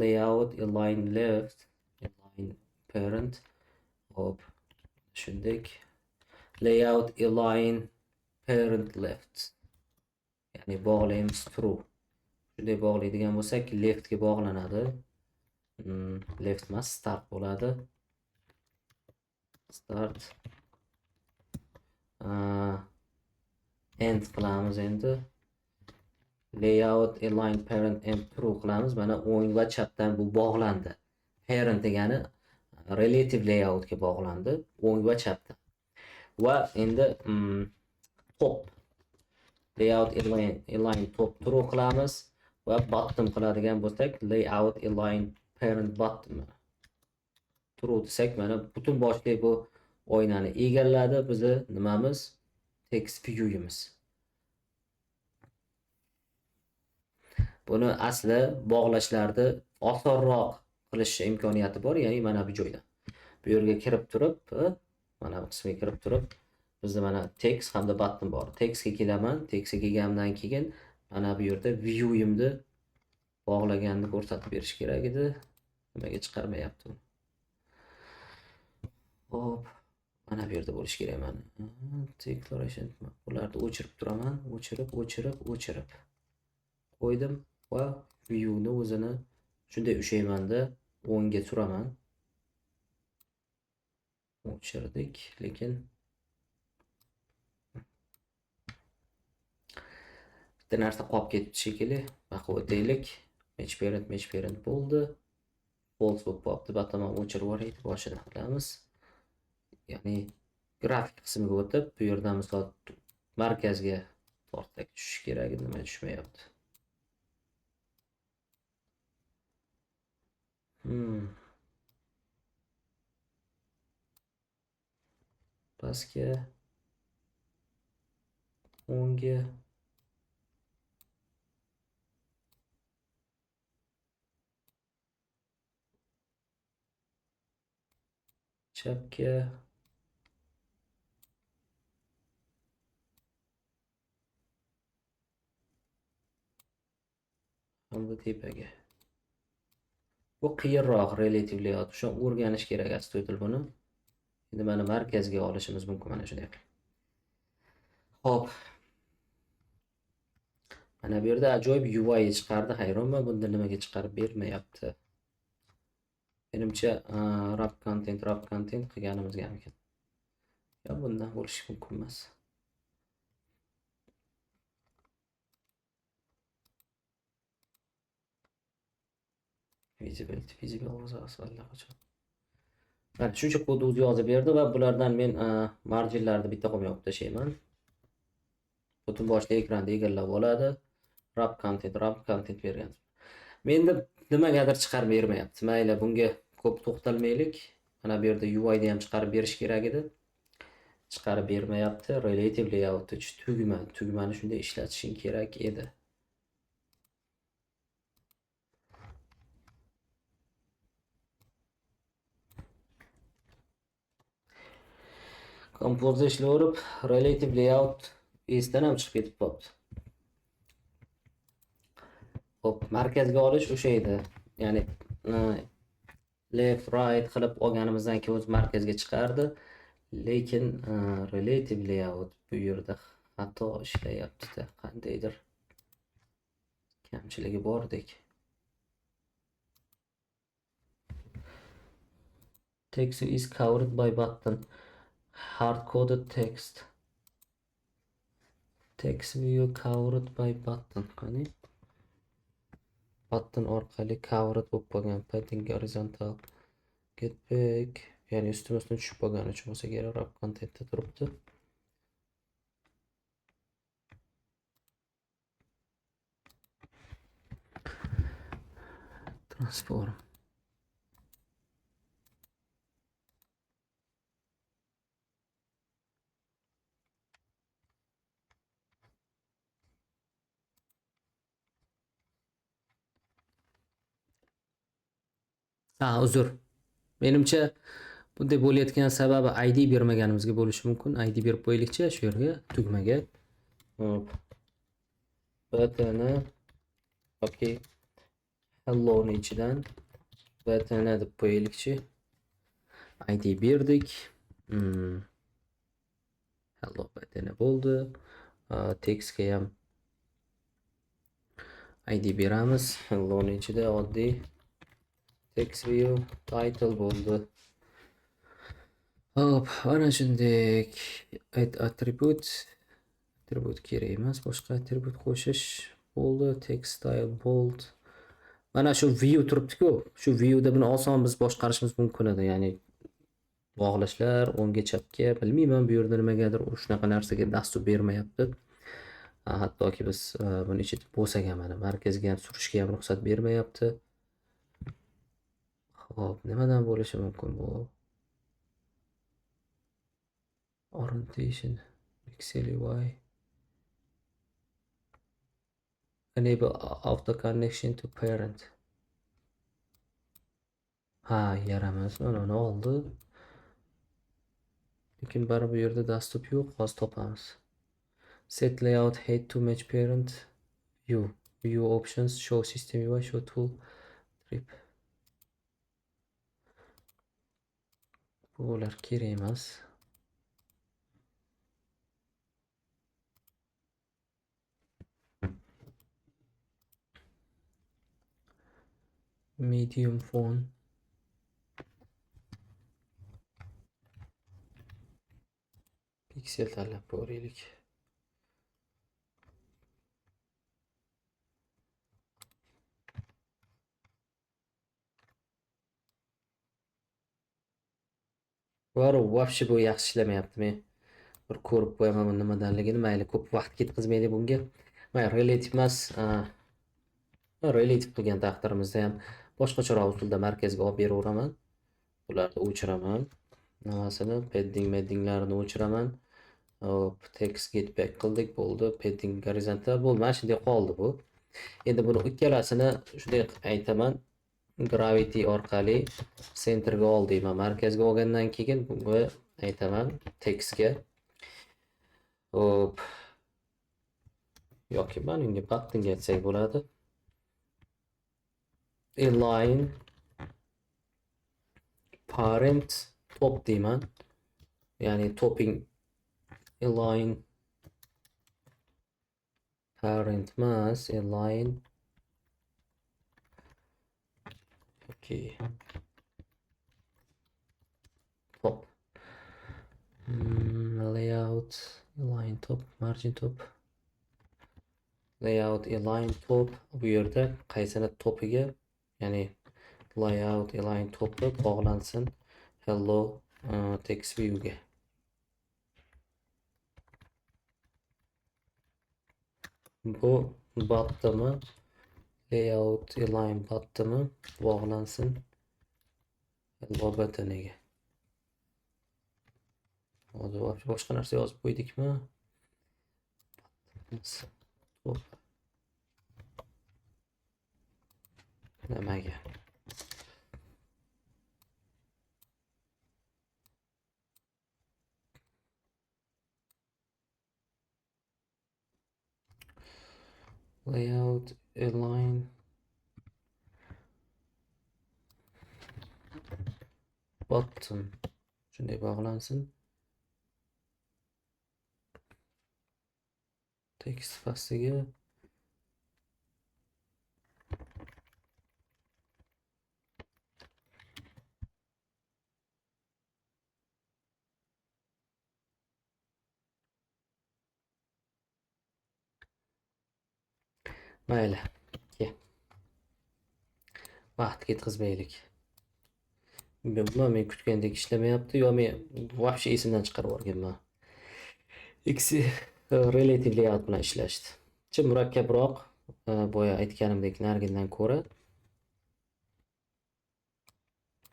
layout align left, align parent, hop shunday layout align parent left, ya'ni bog'laymiz true. Shunday bog'laydigan bo'lsak, leftga bog'lanadi. Left emas, start bo'ladi. Start end qilamiz endi. Layout align parent and true qilamiz. Mana o'ng va chapdan bu bog'landi. Parent degani relative layoutga bog'landi, o'ng va chapdan. Va endi top layout align top true qilamiz va bottom qiladigan bo'lsak, layout align parent bottom true desak, mana butun boshli bu oynani egalladi. Bizni nimamiz? Text view'imiz. Buni asli bog'lashlarda osonroq qilish imkoniyati bor, ya'ni mana bu joyda. Bu yerga kirib turib, mana bu qismga kirib turib, bizda mana text hamda button bor. Textga kelaman. Textga kelgandan keyin mana bu yerda view'imni bog'laganini ko'rsatib berish kerak edi. Nimaga chiqarmayapti? Hop, mana bu yerda bo'lish kerak mana. Declaration bularni o'chirib turaman, o'chirib qo'ydim va view'ni o'zini shunday ushaymanda o'ngga turaman. O'chirdik, lekin bitta narsa qolib ketdi shekilli. Baqib o'taylik. Match parent bo'ldi. False bo'lib qolibdi. Batama o'chirib yuboraylik, boshidan qilamiz. Ya'ni grafik qismiga o'tib, bu yerdan misol markazga tortsak tushish kerak, nima tushmayapti. Pastga, o'ngga, chapga, hamda tepaga. Bu qiyinroq relative layout. Shu o'rganish kerak astoydil buni. Endi mana markazga olishimiz mumkin mana shunday. Xo'p. Mana bu yerda ajoyib UI chiqardi. Hayronman, bunda nimaga chiqarib bermayapti. Menimcha wrap content qilganimizga ekan. Ya bundan bo'lishi mumkin emas. Visible o'zi asfaltda qachon. Mana shuncha kodni o'zi yozib berdi va bulardan men marjinlarni bitta qolmayib tashlayman. Butun boshli ekranda egallab oladi. Wrap content bergan. Menda nimagadir chiqarib bermayapti. Mayli, bunga ko'p to'xtalmaylik. Mana bu yerda UI'da ham chiqarib berish kerak edi. Chiqarib bermayapti. Relative layout tugmani shunday ishlatishing kerak edi. Kompozda ishlayverib, relative layout esdan ham chiqib ketib qolibdi. Xo'p, markazga olish o'sha edi. Ya'ni left right qilib olganimizdan keyin o'zi markazga chiqardi. Lekin relative layout bu yerda xato ishlayapti-da, qandaydir kamchiligi bordek. Text is covered by button. Hard-coded text. Text view covered by button. Qani? Button orqali covered bo'lib qolgan. Padding horizontal. Get back. Ya'ni ustimizdan tushib qolgani uchun bo'lsa kerak, wrap contentda turibdi. Transform. Uzr. Menimcha bunday bo'layotgan sababi ID bermaganimizga bo'lishi mumkin. ID berib qo'yaylikchi shu yerga, tugmaga. Hop. Button. Okay. Hello ni ichidan button deb qo'yaylikchi. ID berdik. Hello button bo'ldi. Textga ham ID beramiz. Hello ni ichida oddiy text view title bo'ldi. Hop, ana shunday attribute kerak emas, boshqa attribute qo'shish bo'ldi. Text style bold. Mana shu view turibdi-ku, shu viewda buni oson biz boshqarishimiz mumkin edi. Ya'ni bog'lashlar o'ngga chapga, bilmayman bu yerda nimagadir shunaqa narsaga dastur bermayapti. Hattoki biz buni ichida bo'lsak ham mana markazga ham surishga ham ruxsat bermayapti. Xo'p, nimadan bo'lishi mumkin bu? Orientation, pixel UI. Enable auto connection to parent. Yaramas. Mana oldi. Lekin baribir bu yerda dastur yo'q, hozir topamiz. Set layout head to match parent. View options, show system UI, show tool trip. Bular kerak emas. Medium font. Pixel tanlab ko'raylik. Вообще bu yaxshi ishlamayapti. Men bir ko'rib qo'yaman bu nimadanligini. Mayli, ko'p vaqt ketkazmaydi bunga. Mayli, relative emas. Relative qilgan taqdirimizda ham boshqacharoq usulda markazga olib beraveraman. Bularni o'chiraman. Nimasini, paddinglarni o'chiraman. Hop, text get back qildik, bo'ldi. Padding horizontal bo'ldi. Mana shunday qoldi bu. Endi buni ikkalasini shunday aytaman. Gravity orqali centerga ol deyman. Markazga olgandan keyin bunga aytaman textga. Hop. Yoki men unga buttonga aytsak bo'ladi. Align parent top deyman. Ya'ni topping align parent emas, align okay. Top. Layout align top, margin top. Layout align top bu yerda qaysini topiga, ya'ni layout align topi bog'lansin hello text view ga. Bu bottom'i layout align buttoni bog'lansin hello buttoniga. Hozir boshqa narsa yozib qo'ydikmi? Nimaga? Layout align button shunday bog'lansin. Text pastiga mayli. Vaqt ketkazmaylik. Bular men kutgandek ishlamayapti yo men вообще esimdan chiqarib yuborganman. Relative layout bilan ishlashdi. Chin murakkabroq, boya aytganimdek narigidan ko'ra.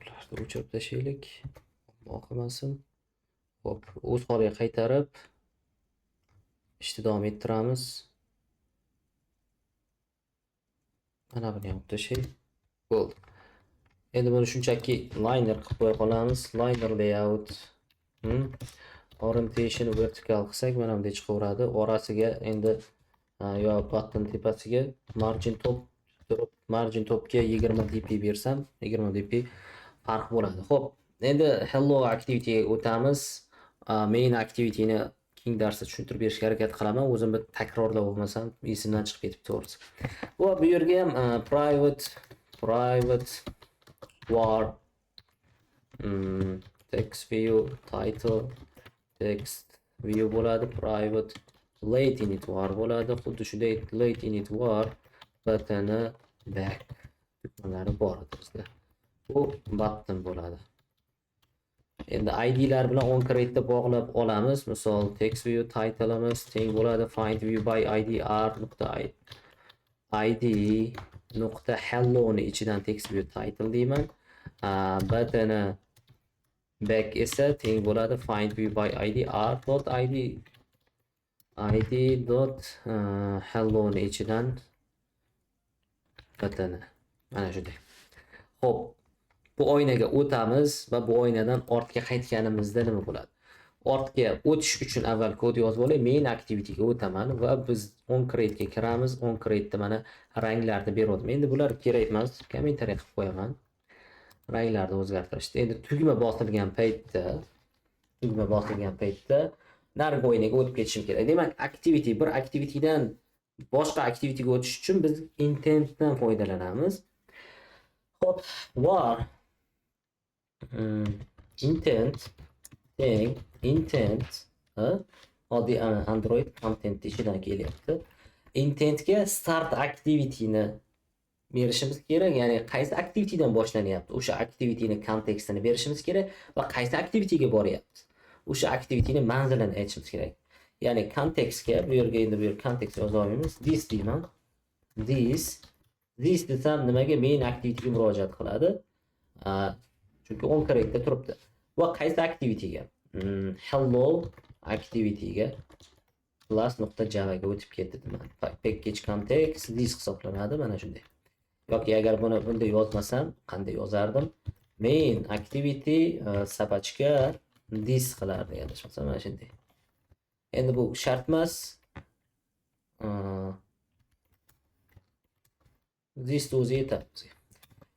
Ularni o'chirib tashlaylik. O'qimasin. Xo'p, o'z holiga qaytarib ishni davom ettiramiz. Mana buni ham tashlay. Bo'ldi. Endi buni shunchaki liner qilib qo'ya qolamiz. Liner layout. Orientation vertical qilsak mana bunday chiqaveradi. Orasiga endi yo button tepasiga margin top turib, margin topga 20 dp bersam, 20 dp farq bo'ladi. Xo'p, endi hello activity ga o'tamiz. Main activity ni keng darsda tushuntirib berishga harakat qilaman. O'zimni takrorlab olmasam, esimdan chiqib ketib to'g'risi. Bu yerga ham private var text view title text view bo'ladi, private late init var bo'ladi. Xuddi shunday late init var buttoni back tugmalari bor bizda. Bu button bo'ladi. Endi idlar bilan onCreate'da bog'lab olamiz. Misol text view title'imiz teng bo'ladi find view by id r.id nokta hello ni ichidan text view title deyman. Buttoni back esa teng bo'ladi find view by id r.id hello ni ichidan buttoni. Mana shunday. Xo'p, bu oynaga o'tamiz va bu oynadan ortga qaytganimizda nima bo'ladi? Ortga o'tish uchun avval kod yozib olay, main activity ga o'taman va biz onCreate ga kiramiz. onCreate da mana ranglarni beryapti. Endi bular kerak emas, kommentariy qilib qo'yaman. Ranglarni o'zgartirishdi. Endi tugma bosilgan paytda narigi oynaga o'tib ketishim kerak. Demak, activity bir activitydan boshqa activityga o'tish uchun biz intentdan foydalanamiz. Xo'p, var intent oddiy Android content ichidan kelyapti. Intentga start activity ni berishimiz kerak, ya'ni qaysi activitydan boshlanyapti, o'sha activityni kontekstini berishimiz kerak va qaysi activityga boryapti, o'sha activityni manzilini aytishimiz kerak. Ya'ni kontekstga bu yerga endi bu yer kontekst yoza olamiz. This deyman. This desam nimaga? Main activityga murojaat qiladi. Chunki onCreate'da turibdi. Va qaysi activityga? Hello activityga class.java ga o'tib ketdi deman. Package context this hisoblanadi mana shunday. Yoki agar buni bunday yozmasam, qanday yozardim? Main activity sabachka this qilardi, adashmasam mana shunday. Endi bu shart emas. This o'zi yetadi.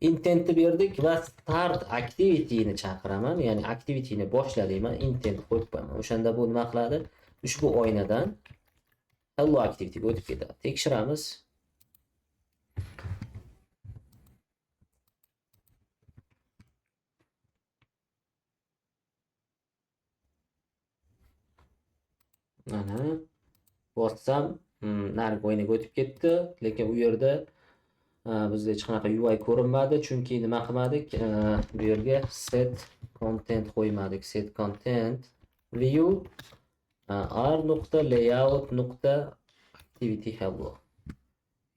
Intentni berdik va start activity ni chaqiraman, ya'ni activity ni boshla deyman, intent qo'yib qo'yaman. O'shanda bu nima qiladi? Ushbu oynadan hello activity ga o'tib ketadi. Tekshiramiz. Mana bossam narigi oynaga o'tib ketdi, lekin u yerda bizda hech qanaqa UI ko'rinmadi, chunki nima qilmadik? Bu yerga set content qo'ymadik. Set content view r.layout.activity hello.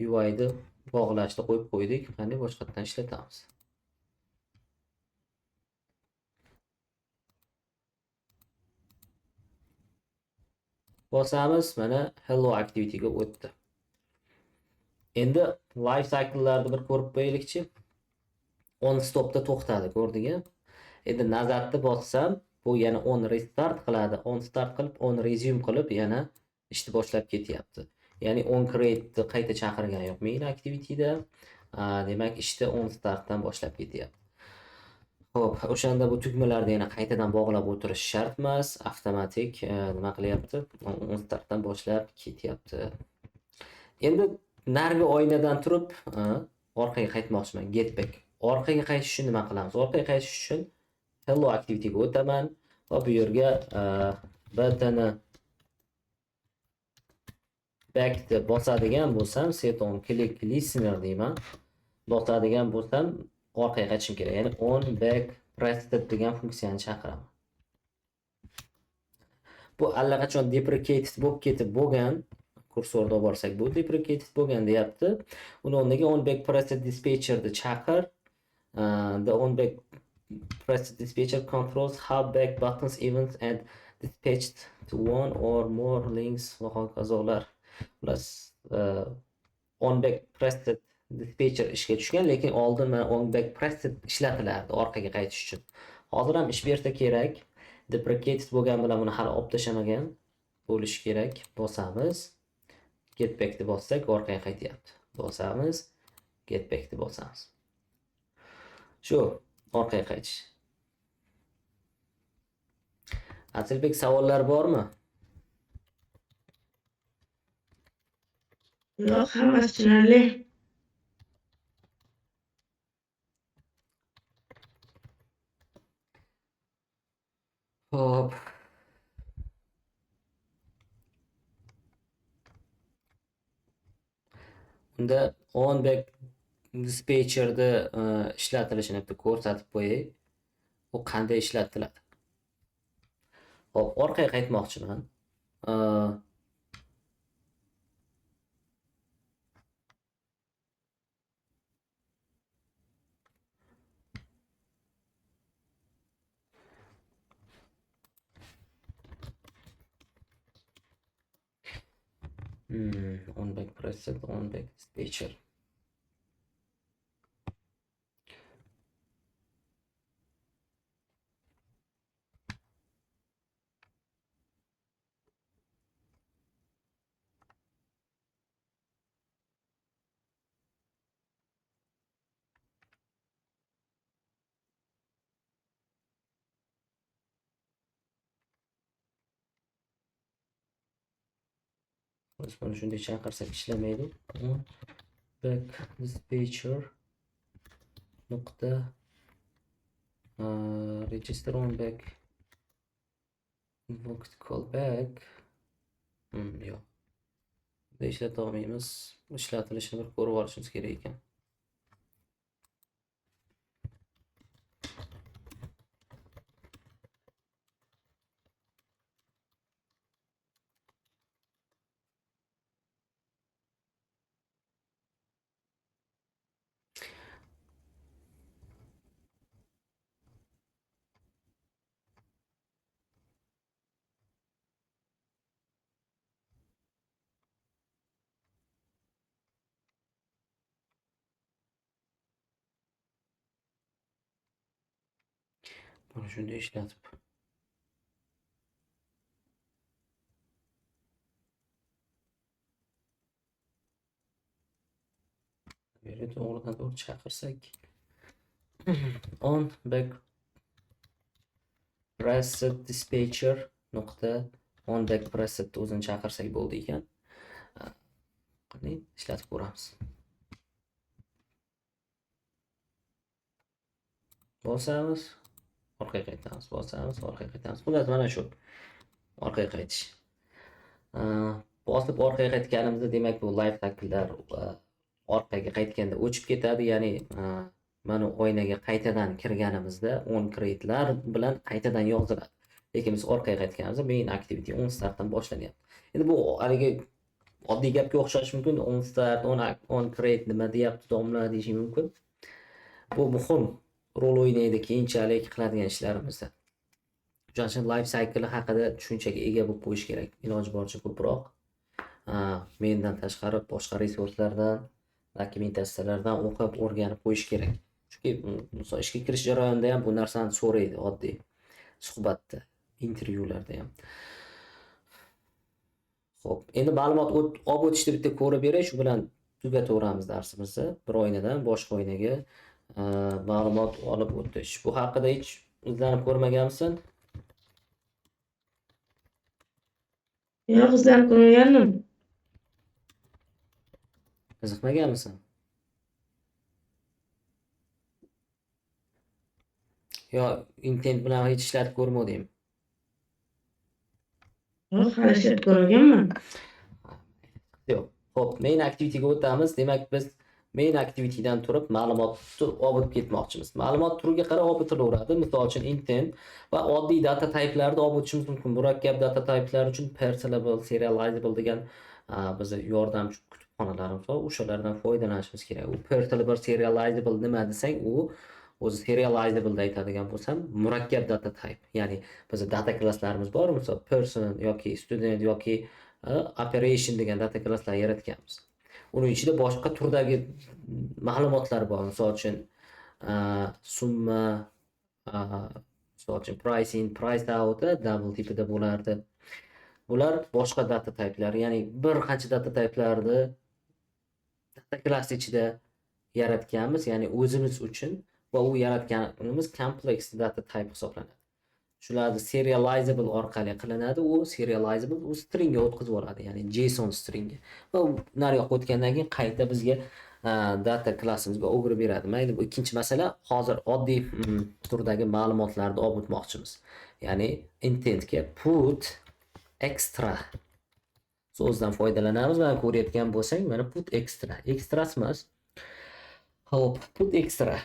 UI'ni bog'lashni qo'yib qo'ydik. Qanday boshqatdan ishlatamiz. Bosamiz, mana hello activity ga o'tdi. Endi life cycle'larni bir ko'rib qo'yaylikchi. On stopda to'xtadi, ko'rdingmi? Endi nazarda bossam, bu yana on restart qiladi. On start qilib, on resume qilib, yana ishni boshlab ketyapti. Ya'ni on create qayta chaqirgani yo'q main activityda. Demak, ishni on startdan boshlab ketyapti. Xo'p, o'shanda bu tugmalarni yana qaytadan bog'lab o'tirish shart emas, avtomatik nima qilyapti? On startdan boshlab ketyapti. Endi narigi oynadan turib, orqaga qaytmoqchiman, get back. Orqaga qaytish uchun nima qilamiz? Orqaga qaytish uchun hello activity ga o'taman va bu yerga button back deb bosadigan bo'lsam, set on click listener deyman. Bosadigan bo'lsam, orqaga qaytishim kerak. Ya'ni on back pressed degan funksiyani chaqiraman. Bu allaqachon deprecated bo'lib ketib bo'lgan. Kursorda borsak, bu deprecated bo'lgan deyapti. Uni o'rniga on back pressed dispatcher ni chaqir. The on back pressed dispatcher controls how back buttons events and dispatched to one or more links va hokazolar. Plus on back pressed dispatcher ishga tushgan, lekin oldin mana on back pressed ishlatilardi orqaga qaytish uchun. Hozir ham ish bersa kerak. Deprecated bo'lgan bilan buni hali olib tashamagan bo'lish kerak. Bosamiz. Get back ni bossak orqaga qaytyapti. Bosamiz. Get back ni bosamiz. Shu orqaga qaytish. Asilbek, savollar bormi? Yo'q, hammasi tushunarli. Hop. Unda on back dispatcherda ishlatilishini ko'rsatib qo'yay. U qanday ishlatiladi? Hop, orqaga qaytmoqchiman. On back pressed, on back dispatcher. Mana shunday chaqirsak ishlamaydi. Back dispatcher nuqta register on back invoked callback. Yo'q. Bunda ishlata olmaymiz. Ishlatilishini bir ko'rib olishimiz kerak ekan. Mana shunday ishlatib. Beri to'g'ridan to'g'ri chaqirsak. On back pressed dispatcher nuqta on back pressed o'zini chaqirsak bo'ldi ekan. Qani ishlatib ko'ramiz. Bosamiz, orqaga qaytamiz, bosamiz, orqaga qaytamiz. Xullas mana shu orqaga qaytish. Bosib orqaga qaytganimizda, demak bu life cycle'lar orqaga qaytganda o'chib ketadi, ya'ni mana oynaga qaytadan kirganimizda on create'lar bilan qaytadan yoziladi. Lekin biz orqaga qaytganimizda main activity on startdan boshlanyapti. Endi bu haligi oddiy gapga o'xshashi mumkin. On start, on create nima deyapti domla deyishing mumkin. Bu muhim rol o'ynaydi keyinchalik qiladigan ishlarimizda. Shuning uchun life cycle haqida tushunchaga ega bo'lib qo'yish kerak. Iloji boricha ko'proq mendan tashqari boshqa resurslardan, dokumentatsiyalardan o'qib o'rganib qo'yish kerak. Chunki misol ishga kirish jarayonida ham bu narsani so'raydi oddiy suhbatda, intervyularda ham. Xo'p, endi ma'lumot olib o'tishni bitta ko'rib beray, shu bilan tugataveramiz darsimizni. Bir oynadan boshqa oynaga ma'lumot olib o'tish. Bu haqida hech izlanib ko'rmaganmisan? Yo'q, izlanib ko'rmagandim. Qiziqmaganmisan? Yo, intent bilan hech ishlatib ko'rmadim. Yo'q, hali ishlatib ko'rmaganman. Yo'q. Xo'p, main activity'ga o'tamiz. Demak, biz main activity'dan turib ma'lumotni olib ketmoqchimiz. Ma'lumot turiga qarab olib o'tilaveradi. Misol uchun intent va oddiy data type'larni olib o'tishimiz mumkin. Murakkab data type'lar uchun parseable, serializable degan bizning yordamchi kutubxonalarimiz bor. O'shalardan foydalanishimiz kerak. U parseable, serializable nima desang, u o'zi serializable aytadigan bo'lsam, murakkab data type. Ya'ni bizning data klasslarimiz bor, misol person yoki student yoki operation degan data klasslar yaratganmiz. Uning ichida boshqa turdagi ma'lumotlar bor. Misol uchun summa, misol uchun price in, price out, double tipida bo'lardi. Bular boshqa data type'lar, ya'ni bir qancha data type'larni data klass ichida yaratganmiz, ya'ni o'zimiz uchun va u yaratganimiz complex data type hisoblanadi. Shularni serializable orqali qilinadi. U serializable u stringga o'tkazib oladi, ya'ni JSON stringga. Va nariyoqqa o'tgandan keyin qayta bizga data klassimizga o'girib beradi. Mayli, bu ikkinchi masala. Hozir oddiy turdagi ma'lumotlarni olib o'tmoqchimiz. Ya'ni intentga put extra so'zdan foydalanamiz. Mana ko'rayotgan bo'lsang, mana put extra. Extras emas. Xo'p, put extra.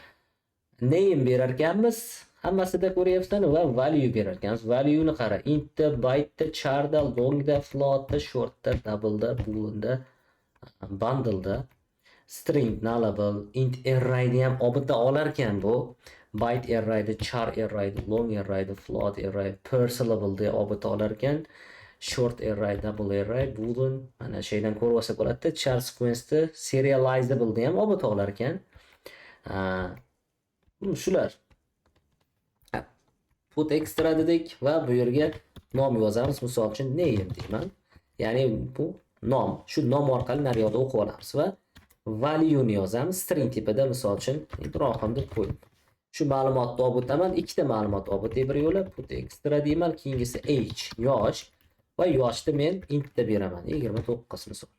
Name berar ekanmiz. Hammasida ko'ryapsan va value berar ekanmiz. Value ni qara. Intda, byte'da, charda, longda, floatda, shortda, double'da, boolean'da, bundle'da, string, nullable, int array'ni ham obida olar ekan bu. Byte array'da, char array'da, long array'da, float array, parseable'da obida olar ekan. Short array, double array, boolean, mana shaydan ko'rib olsa bo'ladi. Char sequence'da serializable'da ham obida olar ekan. Shular. Put extra dedik va bu yerga nom yozamiz. Misol uchun name deyman. Ya'ni bu nom. Shu nom orqali nariyoqda o'qib olamiz va value ni yozamiz. String tipida, misol uchun Ibrohim deb qo'ydim. Shu ma'lumotni olib o'taman. Ikkita ma'lumot olib o'tay bir yo'la. Put extra deyman. Keyingisi age, yosh va yoshni men int deb beraman. 29 misol.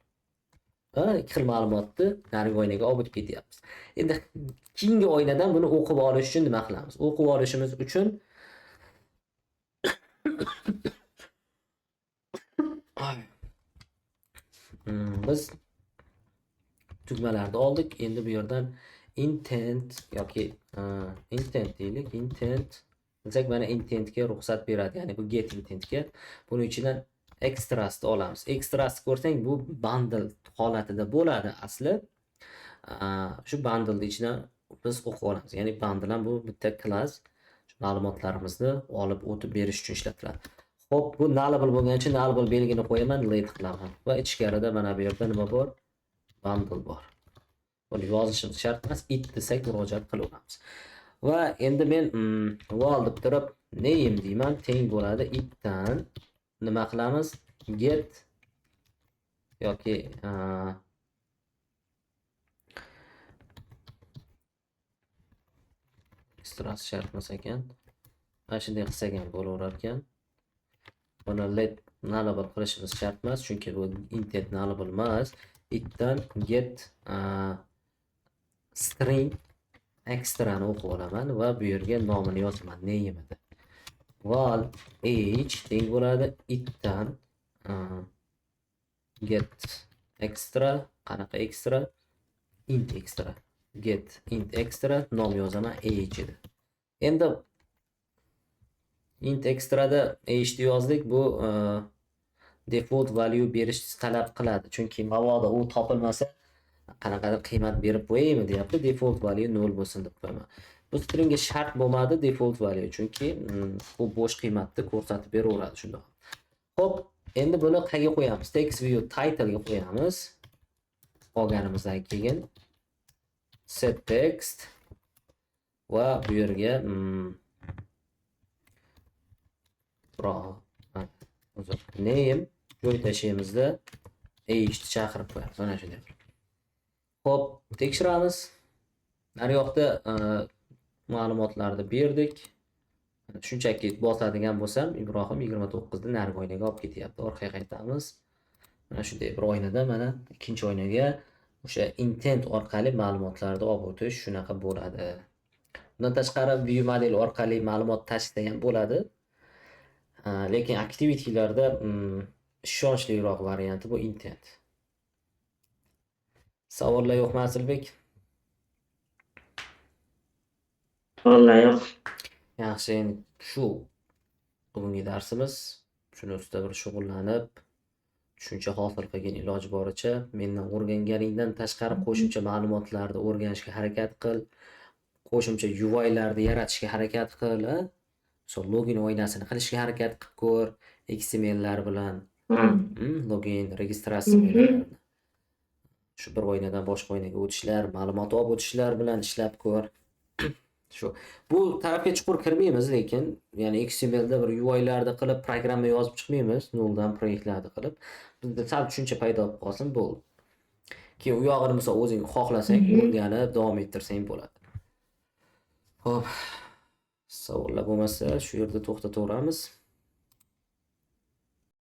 Ikki xil ma'lumotni narigi oynaga olib o'tib ketyapmiz. Endi keyingi oynadan buni o'qib olish uchun nima qilamiz? O'qib olishimiz uchun biz tugmalarni oldik. Endi bu yerdan intent yoki intent deylik. Intent desak, mana intentga ruxsat beradi. Ya'ni bu get intentga. Buning ichidan extrasni olamiz. Extrasni ko'rsang, bu bundle holatida bo'ladi asli. Shu bundle ichidan biz o'qib olamiz. Ya'ni bundle ham bu bitta klass. Ma'lumotlarimizni olib o'tib berish uchun ishlatiladi. Xo'p, bu nullable bo'lgani uchun nullable belgini qo'yaman, let qilaman. Va ichkarida mana bu yerda nima bor? Bundle bor. Buni yozishimiz shart emas, it desak murojaat qilaveramiz. Va endi men val deb turib name deyman, teng bo'ladi itdan nima qilamiz? Get yoki extra shart emas ekan. Mana shunday qilsak ham bo'laverar ekan. Buni let nullable qilishimiz shart emas, chunki bu intent nullable emas. Itdan get string extra ni o'qib olaman va bu yerga nomini yozaman, name edi. Val age teng bo'ladi itdan get extra, qanaqa extra? Int extra. Get int extra, nom yozaman age edi. Endi int extrada age yozdik, bu default value berishni talab qiladi. Chunki mabodo u topilmasa qanaqadir qiymat berib qo'yaymi deyapti. Default value 0 bo'lsin deb qo'yaman. Bu stringga shart bo'lmadi default value, chunki bu bo'sh qiymatni ko'rsatib beraveradi shundoq. Xo'p, endi buni qayerga qo'yamiz? Text view title ga qo'yamiz. Olganimizdan keyin set text va bu yerga name joy tashlaymizda eshni chaqirib qo'yamiz. Mana shunday qilib. Xo'p, tekshiramiz. Nari yoqda ma'lumotlarni berdik. Shunchaki bosadigan bo'lsam, Ibrohim 29 da narigi oynaga olib ketyapti. Orqaga qaytamiz. Mana shunday bir oynada mana ikkinchi oynaga o'sha intent orqali ma'lumotlarni olib o'tish shunaqa bo'ladi. Bundan tashqari view model orqali ma'lumot tashlashda ham bo'ladi. Lekin activitylarda ishonchliroq varianti bu intent. Savollar yo'qmi Asilbek? Vallahi yo'q. Yaxshi, endi shu bugungi darsimiz. Shuni ustida bir shug'ullanib, tushuncha hosil qilgan iloji boricha mendan o'rganganingdan tashqari qo'shimcha ma'lumotlarni o'rganishga harakat qil. Qo'shimcha UI'larni yaratishga harakat qil, Misol login oynasini qilishga harakat qilib ko'r, XML'lar bilan. Login, registratsiya. Shu bir oynadan boshqa oynaga o'tishlar, ma'lumot olib o'tishlar bilan ishlab ko'r. Shu. Bu tarafga chuqur kirmaymiz, lekin ya'ni XMLda bir UI'larni qilib, programma yozib chiqmaymiz, noldan proyektlarni qilib. Bizda sal tushuncha paydo bo'lib qolsin bo'ldi. Keyin u yog'ini misol o'zing xohlasang, o'rganib davom ettirsang bo'ladi. Xo'p. Savollar bo'lmasa, shu yerda to'xtataveramiz.